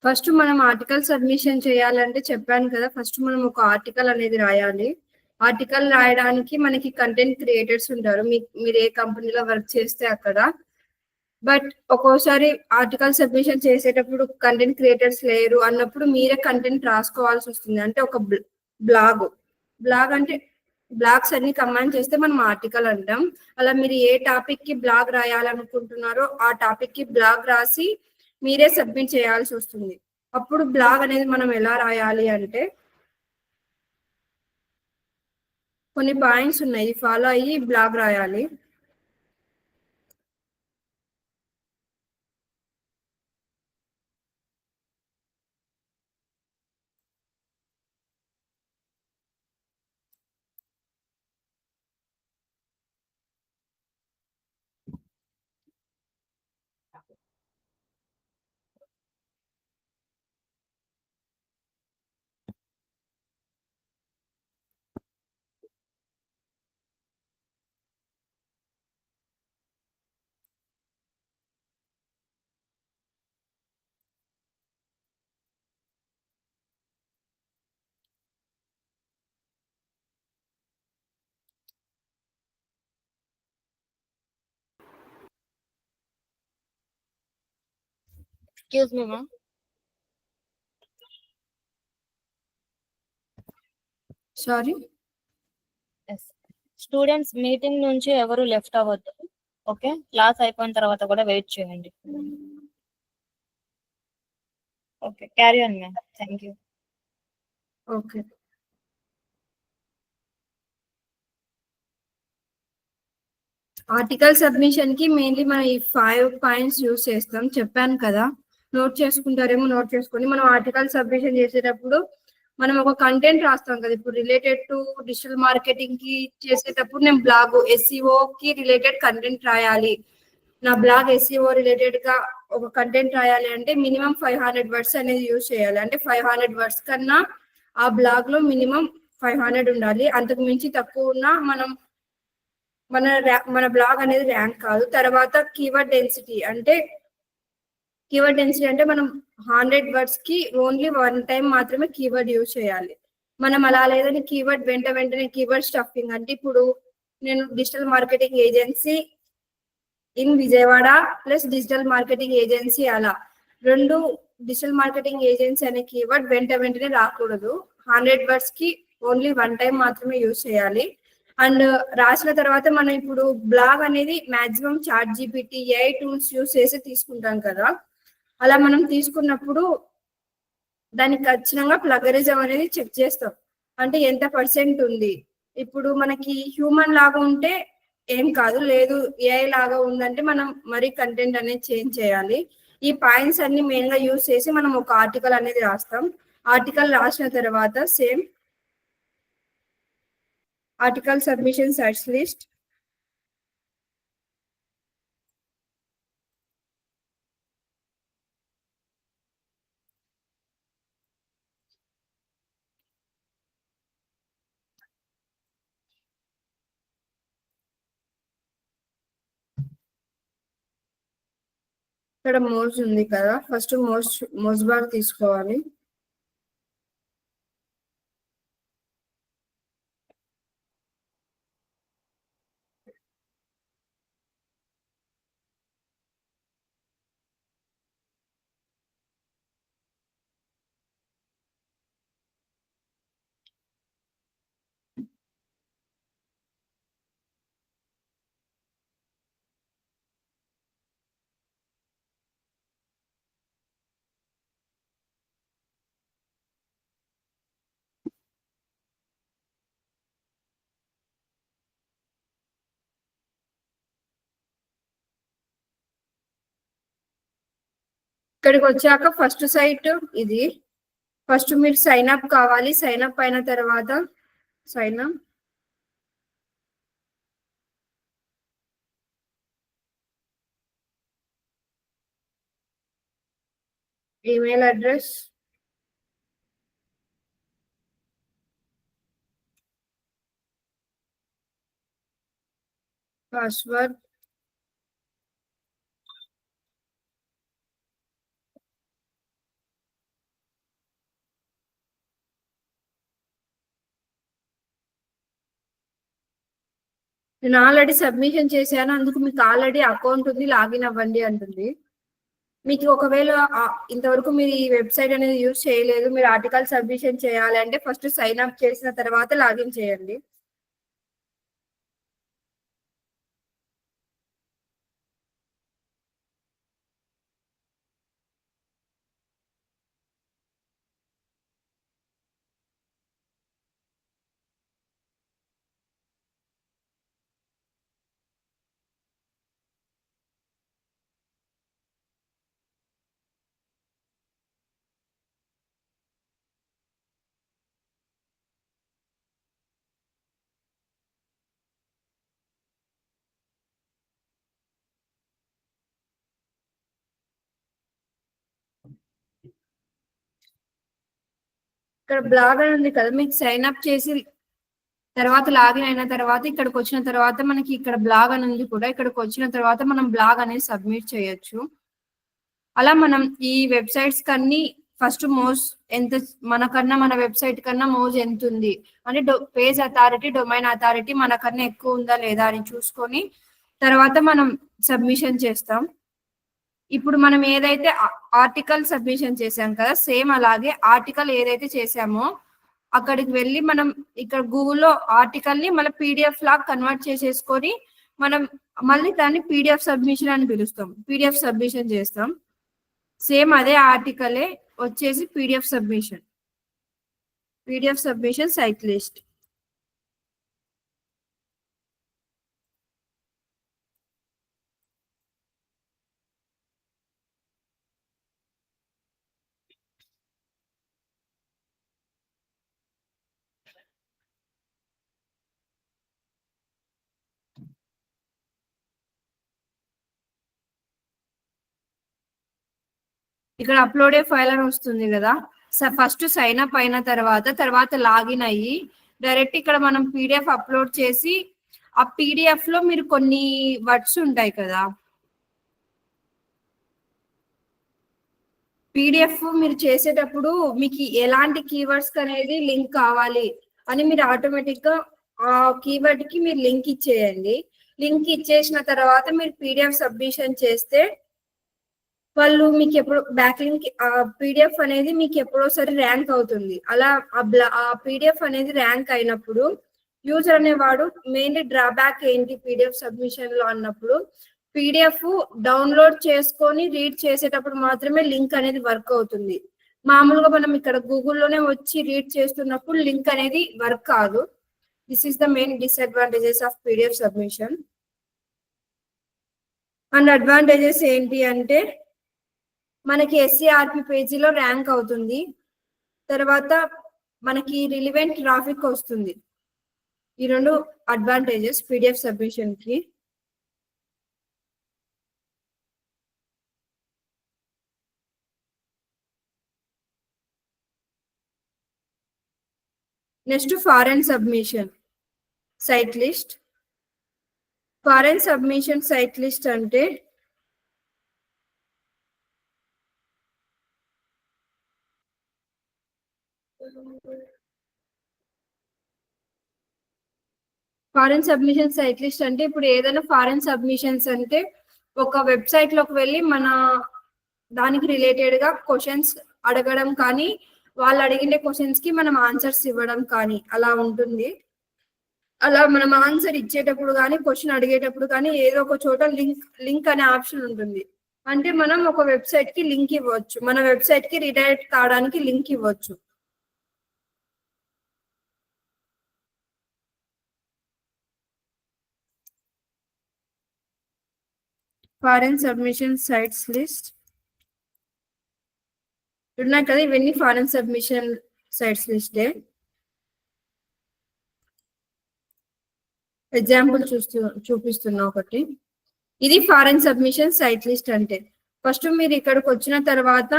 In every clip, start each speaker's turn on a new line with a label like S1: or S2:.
S1: First మనం article submission చేయాలంటే చెప్పాను కదా, ఫస్ట్ మనం ఒక ఆర్టికల్ అనేది రాయాలి. ఆర్టికల్ రాయడానికి మనకి కంటెంట్ క్రియేటర్స్ ఉంటారు. మీరు ఏ కంపెనీలో వర్క్ చేస్తే అక్కడ. బట్ ఒక్కోసారి ఆర్టికల్ సబ్మిషన్ చేసేటప్పుడు కంటెంట్ క్రియేటర్స్ లేరు అన్నప్పుడు మీరే కంటెంట్ రాసుకోవాల్సి వస్తుంది. అంటే ఒక బ్లాగ్ అంటే బ్లాగ్స్ అన్ని కమాండ్ చేస్తే మనం ఆర్టికల్ అంటాం. అలా మీరు ఏ టాపిక్ కి బ్లాగ్ రాయాలనుకుంటున్నారో ఆ టాపిక్ కి బ్లాగ్ రాసి మీరే సబ్మిట్ చేయాల్సి వస్తుంది. అప్పుడు బ్లాగ్ అనేది మనం ఎలా రాయాలి అంటే కొన్ని పాయింట్స్ ఉన్నాయి, ఫాలో అయ్యి బ్లాగ్ రాయాలి.
S2: Excuse me, ma'am.
S1: Sorry,
S2: Yes. Students meeting నుంచి ఎవరు లెఫ్ట్ అవ్వద్దు. ఓకే, క్లాస్ అయిపోయిన తర్వాత కూడా వెయిట్ చేయండి. Okay, carry on ma'am. Thank you.
S1: Okay. Article submission కి మెయిన్లీ మనం ఈ 5 పాయింట్స్ యూజ్ చేస్తాం. చెప్పాను కదా, నోట్ చేసుకుంటారేమో, నోట్ చేసుకొని మనం ఆర్టికల్ సబ్మిషన్ చేసేటప్పుడు మనం ఒక కంటెంట్ రాస్తాం కదా. ఇప్పుడు రిలేటెడ్ టు డిజిటల్ మార్కెటింగ్ కి చేసేటప్పుడు నేను బ్లాగ్ ఎస్ఈఓ కి రిలేటెడ్ కంటెంట్ రాయాలి. నా బ్లాగ్ ఎస్ఈఓ రిలేటెడ్ గా ఒక కంటెంట్ రాయాలి అంటే మినిమం 500 వర్డ్స్ అనేది యూజ్ చేయాలి. అంటే 500 వర్డ్స్ కన్నా ఆ బ్లాగ్ లో మినిమం 500 ఉండాలి. అంతకు మించి తక్కువ ఉన్నా మన బ్లాగ్ అనేది ర్యాంక్ కాదు. తర్వాత కీవర్డ్ డెన్సిటీ అంటే మనం 100 వర్డ్స్ కి ఓన్లీ 1 టైం మాత్రమే కీవర్డ్ యూజ్ చేయాలి. మనం అలా లేదని కీవర్డ్ వెంటనే కీవర్డ్ స్టఫింగ్ అంటే ఇప్పుడు నేను digital marketing agency in Vijayawada plus digital marketing agency, అలా 2 డిజిటల్ మార్కెటింగ్ ఏజెన్సీ అనే కీవర్డ్ వెంటనే రాకూడదు. 100 వర్డ్స్ కి ఓన్లీ 1 టైం మాత్రమే యూజ్ చేయాలి. అండ్ రాసిన తర్వాత మనం ఇప్పుడు బ్లాగ్ అనేది maximum chat GPT AI tools use చేసి తీసుకుంటాం కదా. అలా మనం తీసుకున్నప్పుడు దానికి ఖచ్చితంగా ప్లగరిజం అనేది చెక్ చేస్తాం. అంటే ఎంత పర్సెంట్ ఉంది. ఇప్పుడు మనకి హ్యూమన్ లాగా ఉంటే ఏం కాదు, లేదు ఏఐ లాగా ఉందంటే మనం మరి కంటెంట్ అనేది చేంజ్ చేయాలి. ఈ పాయింట్స్ అన్ని మెయిన్ గా యూజ్ చేసి మనం ఒక ఆర్టికల్ అనేది రాస్తాం. ఆర్టికల్ రాసిన తర్వాత same article submission search list, ఇక్కడ మోజ్ ఉంది కదా, ఫస్ట్ మోజ్ బార్ తీసుకోవాలి. ఇక్కడికి వచ్చాక ఫస్ట్ సైట్ ఇది. ఫస్ట్ మీరు సైన్ అప్ కావాలి. సైన్ అప్ అయిన తర్వాత sign up, email address, password, నేను ఆల్రెడీ సబ్మిషన్ చేశాను, అందుకు మీకు ఆల్రెడీ అకౌంట్ ఉంది, లాగిన్ అవ్వండి అంటుంది. మీకు ఒకవేళ ఇంతవరకు మీరు ఈ వెబ్సైట్ అనేది యూజ్ చేయలేదు, మీరు ఆర్టికల్ సబ్మిషన్ చేయాలి అంటే ఫస్ట్ సైన్ అప్ చేసిన తర్వాత లాగిన్ చేయండి. ఇక్కడ బ్లాగ్ అని ఉంది కదా, మీకు సైన్ అప్ చేసి తర్వాత లాగిన్ అయిన తర్వాత ఇక్కడికి వచ్చిన తర్వాత మనకి ఇక్కడ బ్లాగ్ అని ఉంది కూడా, ఇక్కడికి వచ్చిన తర్వాత మనం బ్లాగ్ అనేది సబ్మిట్ చేయొచ్చు. అలా మనం ఈ వెబ్సైట్స్ కన్నీ ఫస్ట్ మోజ్ ఎంత మనకన్నా మన వెబ్సైట్ కన్నా మోజ్ ఎంత ఉంది అంటే పేజ్ అథారిటీ, డొమైన్ అథారిటీ మనకన్నా ఎక్కువ ఉందా లేదా అని చూసుకొని తర్వాత మనం సబ్మిషన్ చేస్తాం. ఇప్పుడు మనం ఏదైతే ఆర్టికల్ సబ్మిషన్ చేసాం కదా, సేమ్ అలాగే ఆర్టికల్ ఏదైతే చేసామో అక్కడికి వెళ్ళి మనం ఇక్కడ గూగుల్లో ఆర్టికల్ ని మళ్ళీ పీడిఎఫ్ లాగా కన్వర్ట్ చేసేసుకొని మనం మళ్ళీ దాన్ని పీడిఎఫ్ సబ్మిషన్ అని పిలుస్తాం, పీడిఎఫ్ సబ్మిషన్ చేస్తాం. సేమ్ అదే ఆర్టికలే వచ్చేసి పీడిఎఫ్ సబ్మిషన్ సైట్ లిస్ట్. ఇక్కడ అప్లోడే ఫైల్ అని వస్తుంది కదా, ఫస్ట్ సైన్ అప్ అయిన తర్వాత లాగిన్ అయ్యి డైరెక్ట్ ఇక్కడ మనం పీడిఎఫ్ అప్లోడ్ చేసి ఆ పీడిఎఫ్ లో మీరు కొన్ని వర్డ్స్ ఉంటాయి కదా, పీడిఎఫ్ మీరు చేసేటప్పుడు మీకు ఎలాంటి కీవర్డ్స్ అనేది లింక్ కావాలి అని మీరు ఆటోమేటిక్ గా ఆ కీవర్డ్ కి మీరు లింక్ ఇచ్చేయండి. లింక్ ఇచ్చేసిన తర్వాత మీరు పీడిఎఫ్ సబ్మిషన్ చేస్తే వాళ్ళు మీకు ఎప్పుడు బ్యాక్ లింక్ పీడిఎఫ్ అనేది మీకు ఎప్పుడోసారి ర్యాంక్ అవుతుంది. అలా ఆ పీడిఎఫ్ అనేది ర్యాంక్ అయినప్పుడు యూజర్ అనేవాడు మెయిన్లీ డ్రాబ్యాక్ ఏంటి పీడిఎఫ్ సబ్మిషన్ లో అన్నప్పుడు, పీడిఎఫ్ డౌన్లోడ్ చేసుకొని రీడ్ చేసేటప్పుడు మాత్రమే లింక్ అనేది వర్క్ అవుతుంది. మామూలుగా మనం ఇక్కడ గూగుల్లోనే వచ్చి రీడ్ చేస్తున్నప్పుడు లింక్ అనేది వర్క్ కాదు. This is the main disadvantages of PDF submission. And advantages ఏంటి అంటే మనకి ఎస్సీఆర్పి పేజీలో ర్యాంక్ అవుతుంది, తర్వాత మనకి రిలివెంట్ ట్రాఫిక్ వస్తుంది. ఈ రెండు అడ్వాంటేజెస్ పీడిఎఫ్ సబ్మిషన్ కి. Next foreign submission site list. Foreign submission site list అంటే ఫారెన్ సబ్మిషన్ సైట్ లిస్ట్ అంటే ఇప్పుడు ఏదైనా ఫారెన్ సబ్మిషన్స్ అంటే ఒక వెబ్సైట్ లోకి వెళ్ళి మన దానికి రిలేటెడ్ గా క్వశ్చన్స్ అడగడం కానీ, వాళ్ళు అడిగిన క్వశ్చన్స్ కి మనం ఆన్సర్స్ ఇవ్వడం కానీ అలా ఉంటుంది. అలా మనం ఆన్సర్ ఇచ్చేటప్పుడు కానీ, క్వశ్చన్ అడిగేటప్పుడు కానీ ఏదో ఒక చోట లింక్ అనే ఆప్షన్ ఉంటుంది. అంటే మనం ఒక వెబ్సైట్ కి లింక్ ఇవ్వచ్చు, మన వెబ్సైట్ కి రిడైరెక్ట్ కావడానికి లింక్ ఇవ్వచ్చు. ఫారెన్ సబ్మిషన్ సైట్స్ లిస్ట్ ఉన్నాయి కదా, ఇవన్నీ ఫారెన్ సబ్మిషన్ సైట్స్ లిస్టే. ఎగ్జాంపుల్ చూపిస్తున్నా ఒకటి. ఇది ఫారెన్ సబ్మిషన్ సైట్ లిస్ట్ అంటే ఫస్ట్ మీరు ఇక్కడికి వచ్చిన తర్వాత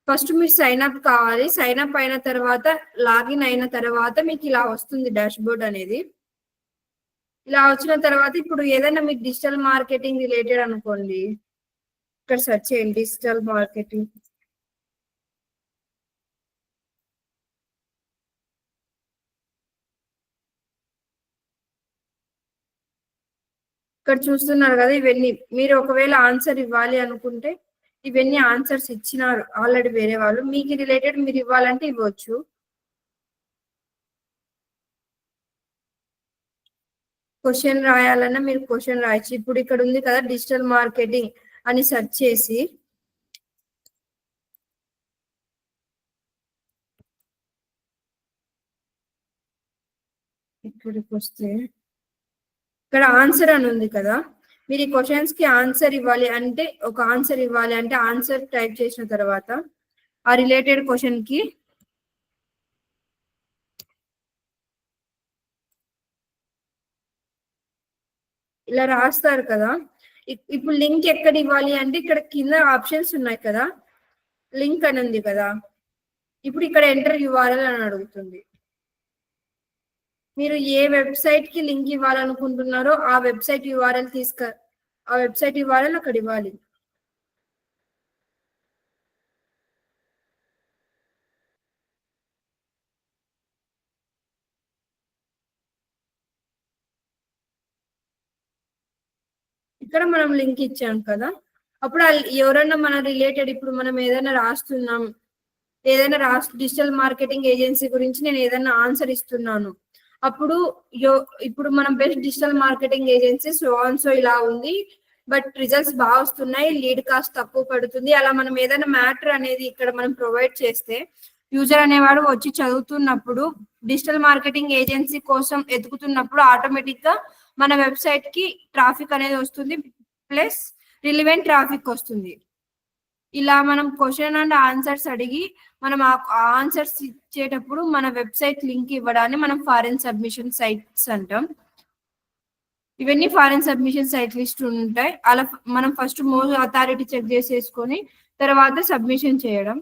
S1: ఫస్ట్ మీరు సైన్ అప్ కావాలి. సైన్ అప్ అయిన తర్వాత లాగిన్ అయిన తర్వాత మీకు ఇలా వస్తుంది డాష్ బోర్డ్ అనేది. ఇలా వచ్చిన తర్వాత ఇప్పుడు ఏదైనా మీకు డిజిటల్ మార్కెటింగ్ రిలేటెడ్ అనుకోండి, ఇక్కడ సెర్చ్ చేయండి డిజిటల్ మార్కెటింగ్. ఇక్కడ చూస్తున్నారు కదా, ఇవన్నీ మీరు ఒకవేళ ఆన్సర్ ఇవ్వాలి అనుకుంటే ఇవన్నీ ఆన్సర్స్ ఇచ్చినారు ఆల్రెడీ వేరే వాళ్ళు, మీకు రిలేటెడ్ మీరు ఇవ్వాలంటే ఇవ్వచ్చు. క్వశ్చన్ రాయాలన్నా మీరు క్వశ్చన్ రాయొచ్చు. ఇప్పుడు ఇక్కడ ఉంది కదా డిజిటల్ మార్కెటింగ్ అని సెర్చ్ చేసి ఇక్కడికి వస్తే ఇక్కడ ఆన్సర్ అని ఉంది కదా, మీరు ఈ క్వశ్చన్స్ కి ఆన్సర్ ఇవ్వాలి అంటే ఒక ఆన్సర్ ఇవ్వాలి అంటే ఆన్సర్ టైప్ చేసిన తర్వాత ఆ రిలేటెడ్ క్వశ్చన్ కి ఇలా రాస్తారు కదా. ఇప్పుడు లింక్ ఎక్కడ ఇవ్వాలి అంటే ఇక్కడ కింద ఆప్షన్స్ ఉన్నాయి కదా, లింక్ అని ఉంది కదా, ఇప్పుడు ఇక్కడ ఎంటర్ యూఆర్ఎల్ అని అడుగుతుంది. మీరు ఏ వెబ్సైట్ కి లింక్ ఇవ్వాలనుకుంటున్నారో ఆ వెబ్సైట్ యూఆర్ఎల్ ఆ వెబ్సైట్ యూఆర్ఎల్ అక్కడ ఇవ్వాలి. ఇక్కడ మనం లింక్ ఇచ్చాం కదా, అప్పుడు ఎవరైనా మన రిలేటెడ్ ఇప్పుడు మనం ఏదైనా రాస్తున్నాం, ఏదైనా డిజిటల్ మార్కెటింగ్ ఏజెన్సీ గురించి నేను ఏదైనా ఆన్సర్ ఇస్తున్నాను, అప్పుడు ఇప్పుడు మనం best digital marketing agency so ఇలా ఉంది, బట్ రిజల్ట్స్ బాగా వస్తున్నాయి, లీడ్ కాస్ట్ తక్కువ పడుతుంది, అలా మనం ఏదైనా మ్యాటర్ అనేది ఇక్కడ మనం ప్రొవైడ్ చేస్తే యూజర్ అనేవాడు వచ్చి చదువుతున్నప్పుడు డిజిటల్ మార్కెటింగ్ ఏజెన్సీ కోసం ఎదుగుతున్నప్పుడు ఆటోమేటిక్ గా మన వెబ్సైట్ కి ట్రాఫిక్ అనేది వస్తుంది, ప్లస్ రిలివెంట్ ట్రాఫిక్ వస్తుంది. ఇలా మనం క్వశ్చన్ అండ్ ఆన్సర్స్ అడిగి మనం ఆ ఆన్సర్స్ ఇచ్చేటప్పుడు మన వెబ్సైట్ లింక్ ఇవ్వడాన్ని మనం ఫారెన్ సబ్మిషన్ సైట్స్ అంటాం. ఇవన్నీ ఫారెన్ సబ్మిషన్ సైట్ లిస్ట్ ఉంటాయి. అలా మనం ఫస్ట్ మోస్ట్ అథారిటీ చెక్ చేసేసుకొని తర్వాత సబ్మిషన్ చేయడం.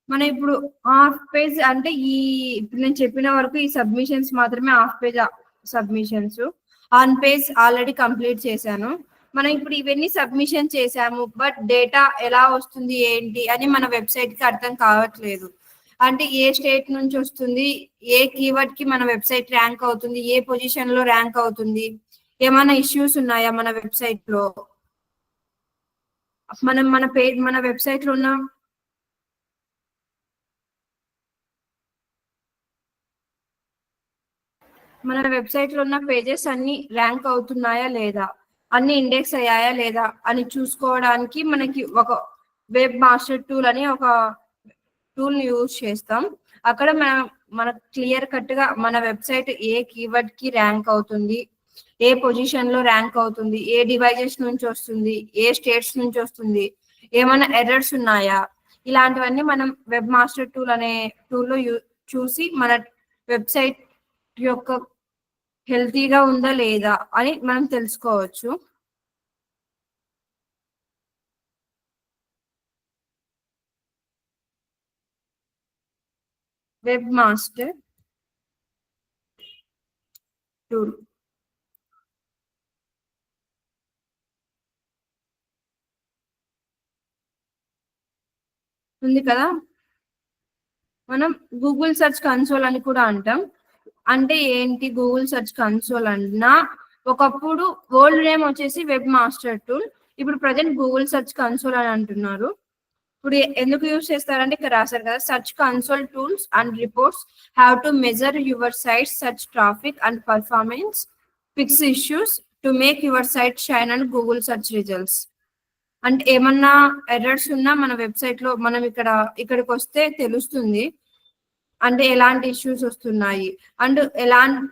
S1: మనం ఇప్పుడు హాఫ్ పేజ్ అంటే ఇప్పుడు నేను చెప్పిన వరకు ఈ సబ్మిషన్స్ మాత్రమే half page submissions. On page already complete చేశాను. మనం ఇప్పుడు ఇవన్నీ సబ్మిషన్ చేశాము, బట్ డేటా ఎలా వస్తుంది ఏంటి అని మన వెబ్సైట్ కి అర్థం కావట్లేదు. అంటే ఏ స్టేట్ నుంచి వస్తుంది, ఏ కీవర్డ్ కి మన వెబ్సైట్ ర్యాంక్ అవుతుంది, ఏ పొజిషన్ లో ర్యాంక్ అవుతుంది, ఏమైనా ఇష్యూస్ ఉన్నాయా మన వెబ్సైట్ లో, మన వెబ్సైట్ లో ఉన్న మన వెబ్సైట్ లో ఉన్న పేజెస్ అన్ని ర్యాంక్ అవుతున్నాయా లేదా, అన్ని ఇండెక్స్ అయ్యాయా లేదా అని చూసుకోవడానికి మనకి ఒక వెబ్ మాస్టర్ టూల్ అని ఒక టూల్ ని యూజ్ చేస్తాం. అక్కడ మన క్లియర్ కట్ గా మన వెబ్సైట్ ఏ కీవర్డ్ కి ర్యాంక్ అవుతుంది, ఏ పొజిషన్ లో ర్యాంక్ అవుతుంది, ఏ డివైజెస్ నుంచి వస్తుంది, ఏ స్టేట్స్ నుంచి వస్తుంది, ఏమైనా ఎర్రర్స్ ఉన్నాయా, ఇలాంటివన్నీ మనం వెబ్ మాస్టర్ టూల్ అనే టూల్లో చూసి మన వెబ్సైట్ యొక్క హెల్తీగా ఉందా లేదా అని మనం తెలుసుకోవచ్చు. వెబ్ మాస్టర్ టూల్ ఉంది కదా, మనం గూగుల్ సెర్చ్ కన్సోల్ అని కూడా అంటాం. అంటే ఏంటి గూగుల్ సెర్చ్ కన్సోల్ అన్నా, ఒకప్పుడు ఓల్డ్ నేమ్ వచ్చేసి వెబ్ మాస్టర్ టూల్, ఇప్పుడు ప్రజెంట్ గూగుల్ సెర్చ్ కన్సోల్ అని అంటున్నారు. ఇప్పుడు ఎందుకు యూజ్ చేస్తారంటే ఇక్కడ రాశారు కదా, search console tools and reports have to measure your site search traffic and performance, fix issues to make your site shine and Google search results. అంటే ఏమన్నా ఎర్రర్స్ ఉన్నా మన వెబ్సైట్ లో మనం ఇక్కడికి వస్తే తెలుస్తుంది, అంటే ఎలాంటి ఇష్యూస్ వస్తున్నాయి అండ్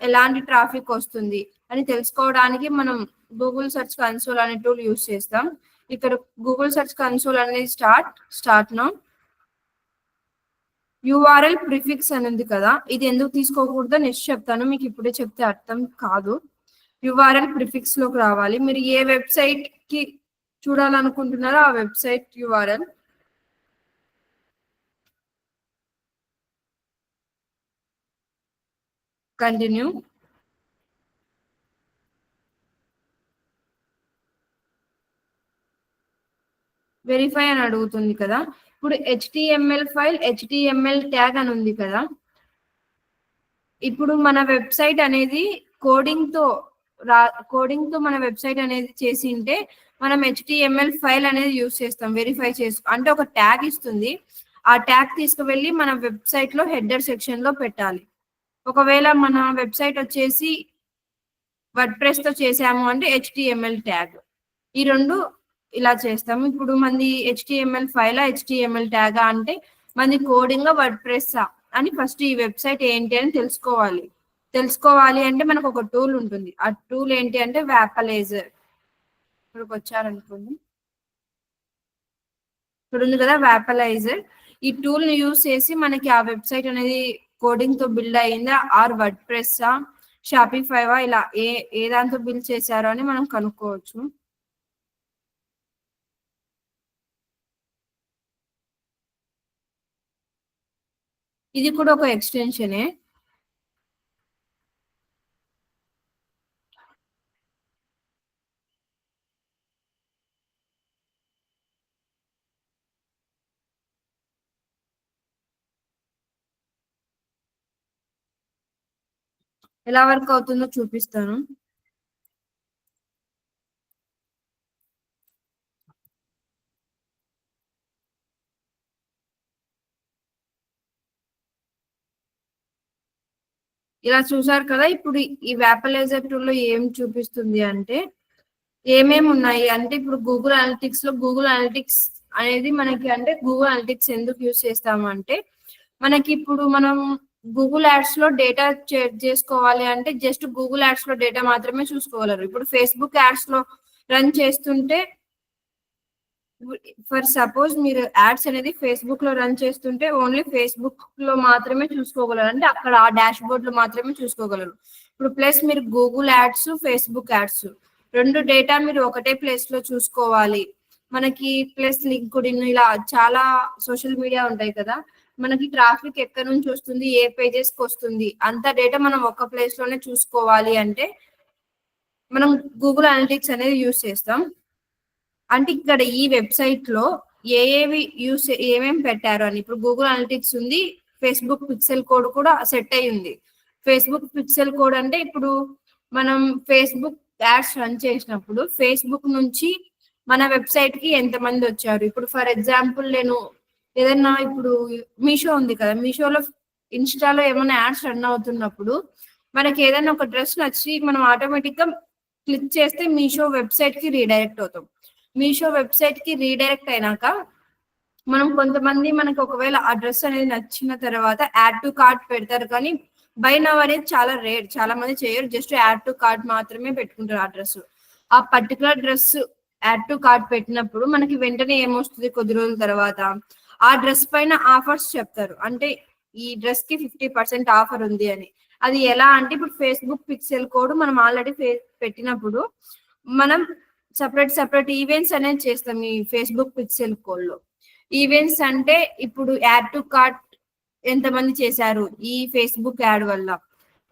S1: ఎలాంటి ట్రాఫిక్ వస్తుంది అని తెలుసుకోవడానికి మనం గూగుల్ సెర్చ్ కన్సోల్ అనే టూల్ యూజ్ చేస్తాం. ఇక్కడ గూగుల్ సెర్చ్ కన్సోల్ అనేది స్టార్ట్ నౌ. యూఆర్ఎల్ ప్రిఫిక్స్ అని ఉంది కదా, ఇది ఎందుకు తీసుకోకూడదో నెక్స్ట్ చెప్తాను, మీకు ఇప్పుడే చెప్తే అర్థం కాదు. యూఆర్ఎల్ ప్రిఫిక్స్ లోకి రావాలి. మీరు ఏ వెబ్సైట్ కి చూడాలనుకుంటున్నారో ఆ వెబ్సైట్ యూఆర్ఎల్. కంటిన్యూ. వెరిఫై అని అడుగుతుంది కదా. ఇప్పుడు HTML ఫైల్ HTML ట్యాగ్ అని ఉంది కదా. ఇప్పుడు మన వెబ్సైట్ అనేది కోడింగ్ తో మన వెబ్సైట్ అనేది చేసి ఉంటే మనం HTML ఫైల్ అనేది యూస్ చేస్తాం. వెరిఫై అంటే ఒక ట్యాగ్ ఇస్తుంది. ఆ ట్యాగ్ తీసుకువెళ్ళి మన వెబ్సైట్ లో హెడర్ సెక్షన్ లో పెట్టాలి. ఒకవేళ మన వెబ్సైట్ వచ్చేసి వర్డ్ ప్రెస్ తో చేసాము అంటే HTML ట్యాగ్. ఈ రెండు ఇలా చేస్తాము. ఇప్పుడు మంది HTML ఫైలా HTML ట్యాగా అంటే మంది కోడింగ్ వర్డ్ ప్రెస్ అని ఫస్ట్ ఈ వెబ్సైట్ ఏంటి అని తెలుసుకోవాలి అంటే మనకు ఒక టూల్ ఉంటుంది. ఆ టూల్ ఏంటి అంటే వ్యాపలైజర్. ఇక్కడికి వచ్చారనుకోండి, ఇక్కడ ఉంది కదా వ్యాపలైజర్. ఈ టూల్ ని యూస్ చేసి మనకి ఆ వెబ్సైట్ అనేది కోడింగ్ తో బిల్డ్ అయ్యిందా ఆర్ వర్డ్ ప్రెస్ షాపిఫైవా ఇలా ఏ దాంతో బిల్డ్ చేశారో అని మనం కనుక్కోవచ్చు. ఇది కూడా ఒక ఎక్స్టెన్షనే. ఎలా వర్క్ అవుతుందో చూపిస్తాను. ఇలా చూసారు కదా. ఇప్పుడు ఈ వ్యాపలైజర్ టూల్ లో ఏం చూపిస్తుంది అంటే ఏమేమి ఉన్నాయి అంటే ఇప్పుడు గూగుల్ అనలిటిక్స్ అనేది మనకి అంటే గూగుల్ అనలిటిక్స్ ఎందుకు యూజ్ చేస్తాము అంటే మనకి ఇప్పుడు మనం గూగుల్ యాడ్స్ లో డేటా చేసుకోవాలి అంటే జస్ట్ గూగుల్ యాడ్స్ లో డేటా మాత్రమే చూసుకోగలరు. ఇప్పుడు ఫేస్బుక్ యాడ్స్ లో రన్ చేస్తుంటే ఫర్ సపోజ్ మీరు యాడ్స్ అనేది ఫేస్బుక్ లో రన్ చేస్తుంటే ఓన్లీ ఫేస్బుక్ లో మాత్రమే చూసుకోగలరు. అంటే అక్కడ ఆ డాష్ బోర్డ్ లో మాత్రమే చూసుకోగలరు. ఇప్పుడు ప్లస్ మీరు గూగుల్ యాడ్స్ ఫేస్బుక్ యాడ్స్ రెండు డేటా మీరు ఒకటే ప్లేస్ లో చూసుకోవాలి. మనకి ప్లస్ లింక్డ్ఇన్ ఇలా చాలా సోషల్ మీడియా ఉంటాయి కదా. మనకి ట్రాఫిక్ ఎక్కడి నుంచి వస్తుంది, ఏ పేజెస్ కి వస్తుంది, అంత డేటా మనం ఒక ప్లేస్ లోనే చూసుకోవాలి అంటే మనం గూగుల్ అనలిటిక్స్ అనేది యూస్ చేస్తాం. అంటే ఇక్కడ ఈ వెబ్సైట్ లో ఏమేమి పెట్టారు అని ఇప్పుడు గూగుల్ అనలిటిక్స్ ఉంది. ఫేస్బుక్ పిక్సెల్ కోడ్ కూడా సెట్ అయి ఉంది. ఫేస్బుక్ పిక్సెల్ కోడ్ అంటే ఇప్పుడు మనం ఫేస్బుక్ యాడ్స్ రన్ చేసినప్పుడు ఫేస్బుక్ నుంచి మన వెబ్సైట్ కి ఎంతమంది వచ్చారు. ఇప్పుడు ఫర్ ఎగ్జాంపుల్ నేను ఏదైనా ఇప్పుడు మీషో ఉంది కదా, మీషోలో ఇన్స్టాలో ఏమైనా యాడ్స్ రన్ అవుతున్నప్పుడు మనకి ఏదైనా ఒక డ్రెస్ నచ్చి మనం ఆటోమేటిక్ గా క్లిక్ చేస్తే మీషో వెబ్సైట్ కి రీడైరెక్ట్ అవుతాం. మీషో వెబ్సైట్ కి రీడైరెక్ట్ అయినాక మనం కొంతమంది మనకి ఒకవేళ ఆ డ్రెస్ అనేది నచ్చిన తర్వాత యాడ్ టు కార్ట్ పెడతారు. కానీ బై నవ్ అనేది చాలా రేర్, చాలా మంది చేయరు. జస్ట్ యాడ్ టు కార్ట్ మాత్రమే పెట్టుకుంటారు. ఆ డ్రెస్ ఆ particular dress add to cart పెట్టినప్పుడు మనకి వెంటనే ఏమొస్తుంది, కొద్ది రోజుల తర్వాత ఆ డ్రెస్ పైన ఆఫర్స్ చెప్తారు. అంటే ఈ డ్రెస్ కి 50% ఆఫర్ ఉంది అని. అది ఎలా అంటే ఇప్పుడు ఫేస్బుక్ పిక్సెల్ కోడ్ మనం ఆల్రెడీ పెట్టినప్పుడు మనం సపరేట్ ఈవెంట్స్ అనేది చేస్తాం. ఈ ఫేస్బుక్ పిక్సెల్ కోడ్ లో ఈవెంట్స్ అంటే ఇప్పుడు యాడ్ టు కార్ట్ ఎంతమంది చేశారు ఈ ఫేస్బుక్ యాడ్ వల్ల,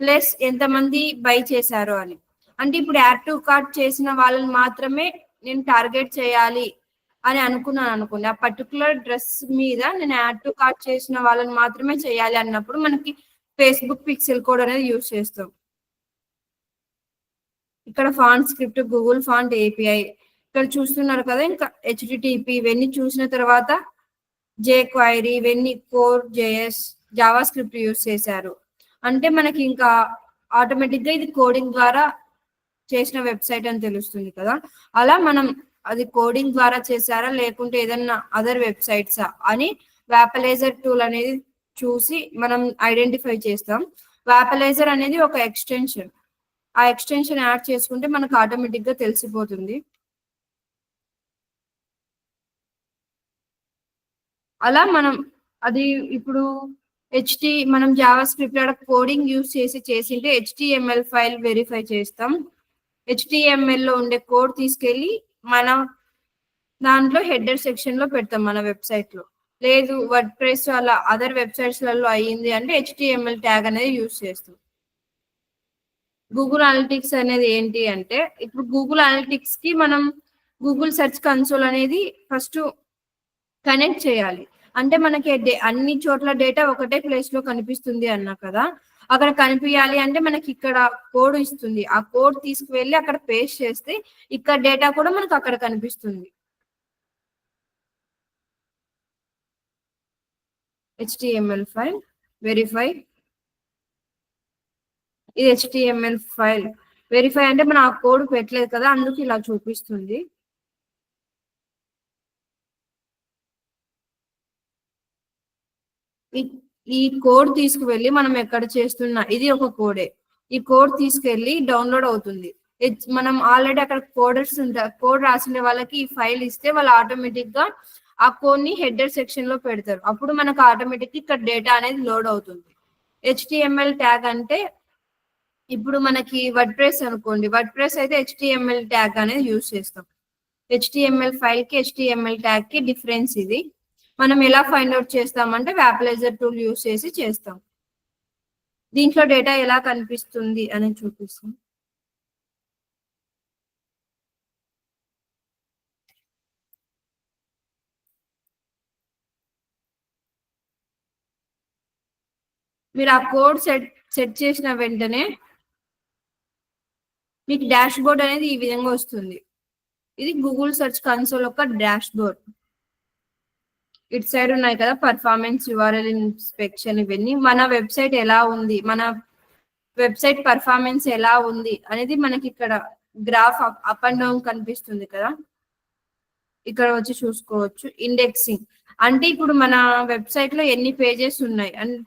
S1: ప్లస్ ఎంతమంది బై చేశారు అని. అంటే ఇప్పుడు యాడ్ టు కార్ట్ చేసిన వాళ్ళని మాత్రమే నేను టార్గెట్ చేయాలి అని అనుకున్నాను అనుకోండి. ఆ పర్టికులర్ డ్రెస్ మీద నేను యాడ్ టు కార్ట్ చేసిన వాళ్ళని మాత్రమే చేయాలి అన్నప్పుడు మనకి ఫేస్బుక్ పిక్సెల్ కోడ్ అనేది యూజ్ చేస్తాం. ఇక్కడ font script Google font API ఇక్కడ చూస్తున్నారు కదా. ఇంకా HTTP ఇవన్నీ చూసిన తర్వాత jQuery ఇవన్నీ core JS Java script use చేశారు అంటే మనకి ఇంకా ఆటోమేటిక్ గా ఇది కోడింగ్ ద్వారా చేసిన వెబ్సైట్ అని తెలుస్తుంది కదా. అలా మనం అది కోడింగ్ ద్వారా చేశారా లేకుంటే ఏదన్నా అదర్ వెబ్సైట్సా అని వ్యాపలైజర్ టూల్ అనేది చూసి మనం ఐడెంటిఫై చేస్తాం. వ్యాపలైజర్ అనేది ఒక ఎక్స్టెన్షన్. ఆ ఎక్స్టెన్షన్ యాడ్ చేసుకుంటే మనకు ఆటోమేటిక్ గా తెలిసిపోతుంది. అలా మనం అది ఇప్పుడు మనం జావా స్క్రిప్ట్ కోడింగ్ యూస్ చేసింటే HTML ఫైల్ వెరిఫై చేస్తాం. HTML లో ఉండే కోడ్ తీసుకెళ్లి మన దాంట్లో హెడర్ సెక్షన్ లో పెడతాం మన వెబ్సైట్ లో. లేదు వర్డ్ ప్రెస్ అలా అదర్ వెబ్సైట్స్ లలో అయ్యింది అంటే HTML ట్యాగ్ అనేది యూస్ చేస్తాం. గూగుల్ అనలిటిక్స్ అనేది ఏంటి అంటే ఇప్పుడు గూగుల్ అనలిటిక్స్ కి మనం గూగుల్ సెర్చ్ కన్సోల్ అనేది ఫస్ట్ కనెక్ట్ చేయాలి. అంటే మనకి అన్ని చోట్ల డేటా ఒకటే ప్లేస్ లో కనిపిస్తుంది అన్నా కదా, అక్కడ కనిపించాలి అంటే మనకి ఇక్కడ కోడ్ ఇస్తుంది. ఆ కోడ్ తీసుకువెళ్ళి అక్కడ పేస్ట్ చేస్తే ఇక్కడ డేటా కూడా మనకు అక్కడ కనిపిస్తుంది. HTML file verify. ఇది HTML ఫైల్ వెరిఫై అంటే మనం ఆ కోడ్ పెట్టలేదు కదా, అందుకు ఇలా చూపిస్తుంది. ఈ కోడ్ తీసుకువెళ్ళి మనం ఎక్కడ చేస్తున్నా ఇది ఒక కోడే. ఈ కోడ్ తీసుకెళ్ళి డౌన్లోడ్ అవుతుంది. మనం ఆల్రెడీ అక్కడ కోడర్స్ ఉంటారు, కోడ్ రాసిన వాళ్ళకి ఈ ఫైల్ ఇస్తే వాళ్ళు ఆటోమేటిక్ గా ఆ కోడ్ ని హెడర్ సెక్షన్ లో పెడతారు. అప్పుడు మనకు ఆటోమేటిక్ ఇక్కడ డేటా అనేది లోడ్ అవుతుంది. HTML ట్యాగ్ అంటే ఇప్పుడు మనకి వర్డ్ ప్రెస్ అనుకోండి, వర్డ్ ప్రెస్ అయితే HTML ట్యాగ్ అనేది యూజ్ చేస్తాం. HTML ఫైల్ కి HTML ట్యాగ్ కి డిఫరెన్స్ ఇది. మనం ఎలా ఫైండ్ అవుట్ చేస్తామంటే వ్యాపలైజర్ టూల్ యూజ్ చేసి చేస్తాం. దీంట్లో డేటా ఎలా కనిపిస్తుంది అని చూపిస్తాం. మీరు ఆ కోడ్ సెట్ చేసిన వెంటనే మీకు డాష్ బోర్డ్ అనేది ఈ విధంగా వస్తుంది. ఇది గూగుల్ సెర్చ్ కన్సోల్ యొక్క డాష్ బోర్డ్. ఇటు సైడ్ ఉన్నాయి కదా పర్ఫార్మెన్స్, యూఆర్ఎల్ ఇన్స్పెక్షన్, ఇవన్నీ మన వెబ్సైట్ ఎలా ఉంది, మన వెబ్సైట్ పర్ఫార్మెన్స్ ఎలా ఉంది అనేది మనకి ఇక్కడ గ్రాఫ్ అప్ అండ్ డౌన్ కనిపిస్తుంది కదా, ఇక్కడ వచ్చి చూసుకోవచ్చు. ఇండెక్సింగ్ అంటే ఇప్పుడు మన వెబ్సైట్ లో ఎన్ని పేజెస్ ఉన్నాయి అండ్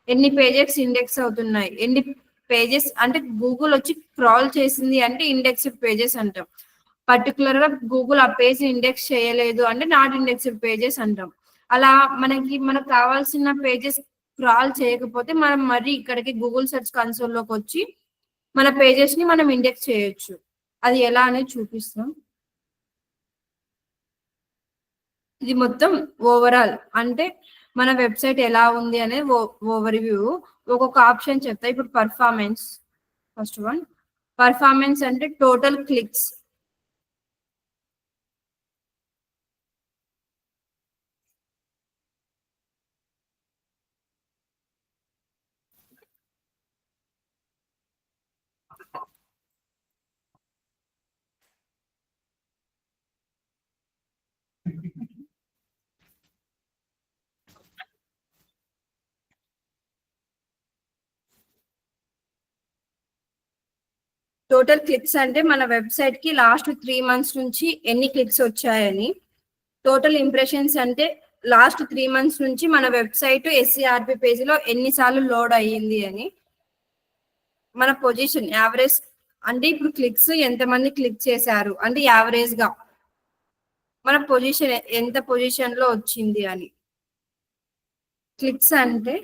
S1: ఎన్ని పేజెస్ ఇండెక్స్ అవుతున్నాయి, ఎన్ని పేజెస్ అంటే గూగుల్ వచ్చి క్రాల్ చేసింది అంటే ఇండెక్స్డ్ పేజెస్ అంటాం. పర్టికులర్ గా గూగుల్ ఆ పేజ్ ఇండెక్స్ చేయలేదు అంటే నాట్ ఇండెక్స్డ్ పేజెస్ అంటాం. అలా మనకు కావాల్సిన పేజెస్ క్రాల్ చేయకపోతే మనం మరి ఇక్కడికి గూగుల్ సెర్చ్ కన్సోల్ లోకి వచ్చి మన పేజెస్ ని మనం ఇండెక్స్ చేయొచ్చు. అది ఎలా అనేది చూపిస్తాం. ఇది మొత్తం ఓవరాల్ అంటే మన వెబ్సైట్ ఎలా ఉంది అనేది ఓవర్ వ్యూ. ఒక్కొక్క ఆప్షన్ చెప్తా. ఇప్పుడు పర్ఫార్మెన్స్, ఫస్ట్ వన్ పర్ఫార్మెన్స్ అంటే టోటల్ క్లిక్స్. టోటల్ క్లిక్స్ అంటే మన వెబ్సైట్ కి లాస్ట్ 3 months నుంచి ఎన్ని క్లిక్స్ వచ్చాయని. టోటల్ ఇంప్రెషన్స్ అంటే లాస్ట్ 3 months నుంచి మన వెబ్సైట్ SCRP పేజ్ లో ఎన్నిసార్లు లోడ్ అయ్యింది అని. మన పొజిషన్ యావరేజ్ అంటే ఇప్పుడు క్లిక్స్ ఎంతమంది క్లిక్ చేశారు అంటే యావరేజ్ గా మన పొజిషన్ ఎంత పొజిషన్ లో వచ్చింది అని. క్లిక్స్ అంటే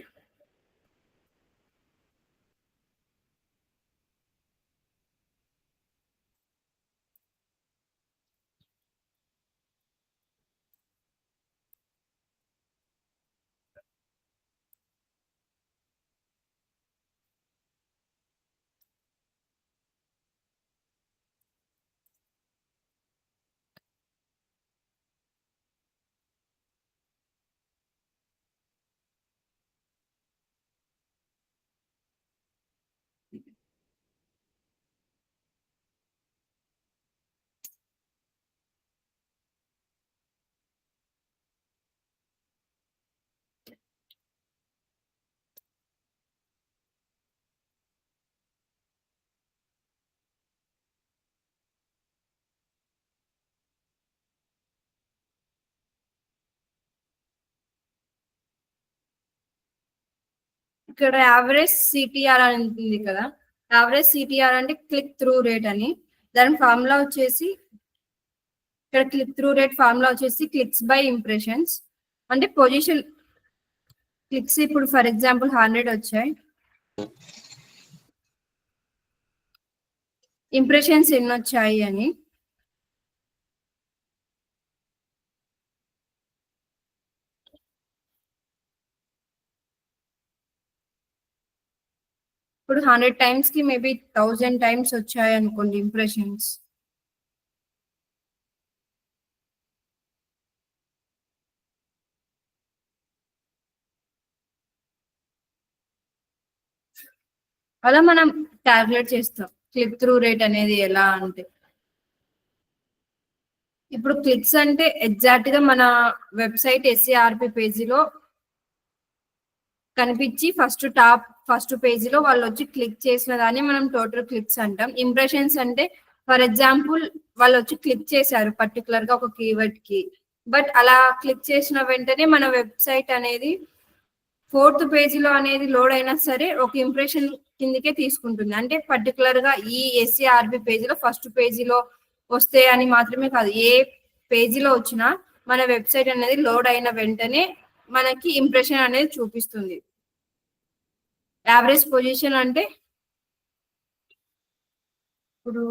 S1: ఇక్కడ యావరేజ్ సిటిఆర్ అని ఉంటుంది కదా, యావరేజ్ సిటిఆర్ అంటే క్లిక్ త్రూ రేట్ అని. దాని ఫార్ములా వచ్చేసి ఇక్కడ క్లిక్ త్రూ రేట్ ఫార్ములా వచ్చేసి క్లిక్స్ బై ఇంప్రెషన్స్. అంటే పొజిషన్ క్లిక్స్ ఇప్పుడు ఫర్ ఎగ్జాంపుల్ 100 వచ్చాయి, ఇంప్రెషన్స్ ఎన్ని వచ్చాయి అని. ఇప్పుడు 100 times కి మేబీ 1000 times వచ్చాయి అనుకోండి ఇంప్రెషన్స్. అలా మనం క్యాల్కులేట్ చేస్తాం క్లిక్ త్రూ రేట్ అనేది ఎలా అంటే. ఇప్పుడు క్లిక్స్ అంటే ఎగ్జాక్ట్ గా మన వెబ్సైట్ ఎస్సీఆర్పి పేజీలో కనిపించి ఫస్ట్ పేజీలో వాళ్ళు వచ్చి క్లిక్ చేసిన దాన్ని మనం టోటల్ క్లిక్స్ అంటాం. ఇంప్రెషన్స్ అంటే ఫర్ ఎగ్జాంపుల్ వాళ్ళు వచ్చి క్లిక్ చేశారు పర్టికులర్ గా ఒక కీవర్డ్ కి, బట్ అలా క్లిక్ చేసిన వెంటనే మన వెబ్సైట్ అనేది 4th పేజీలో అనేది లోడ్ అయినా సరే ఒక ఇంప్రెషన్ కిందకే తీసుకుంటుంది. అంటే పర్టికులర్ గా ఈ ఎస్సీఆర్బి పేజీలో ఫస్ట్ పేజీలో వస్తే అని మాత్రమే కాదు, ఏ పేజీలో వచ్చినా మన వెబ్సైట్ అనేది లోడ్ అయిన వెంటనే మనకి ఇంప్రెషన్ అనేది చూపిస్తుంది. యావరేజ్ పొజిషన్ అంటే ఇప్పుడు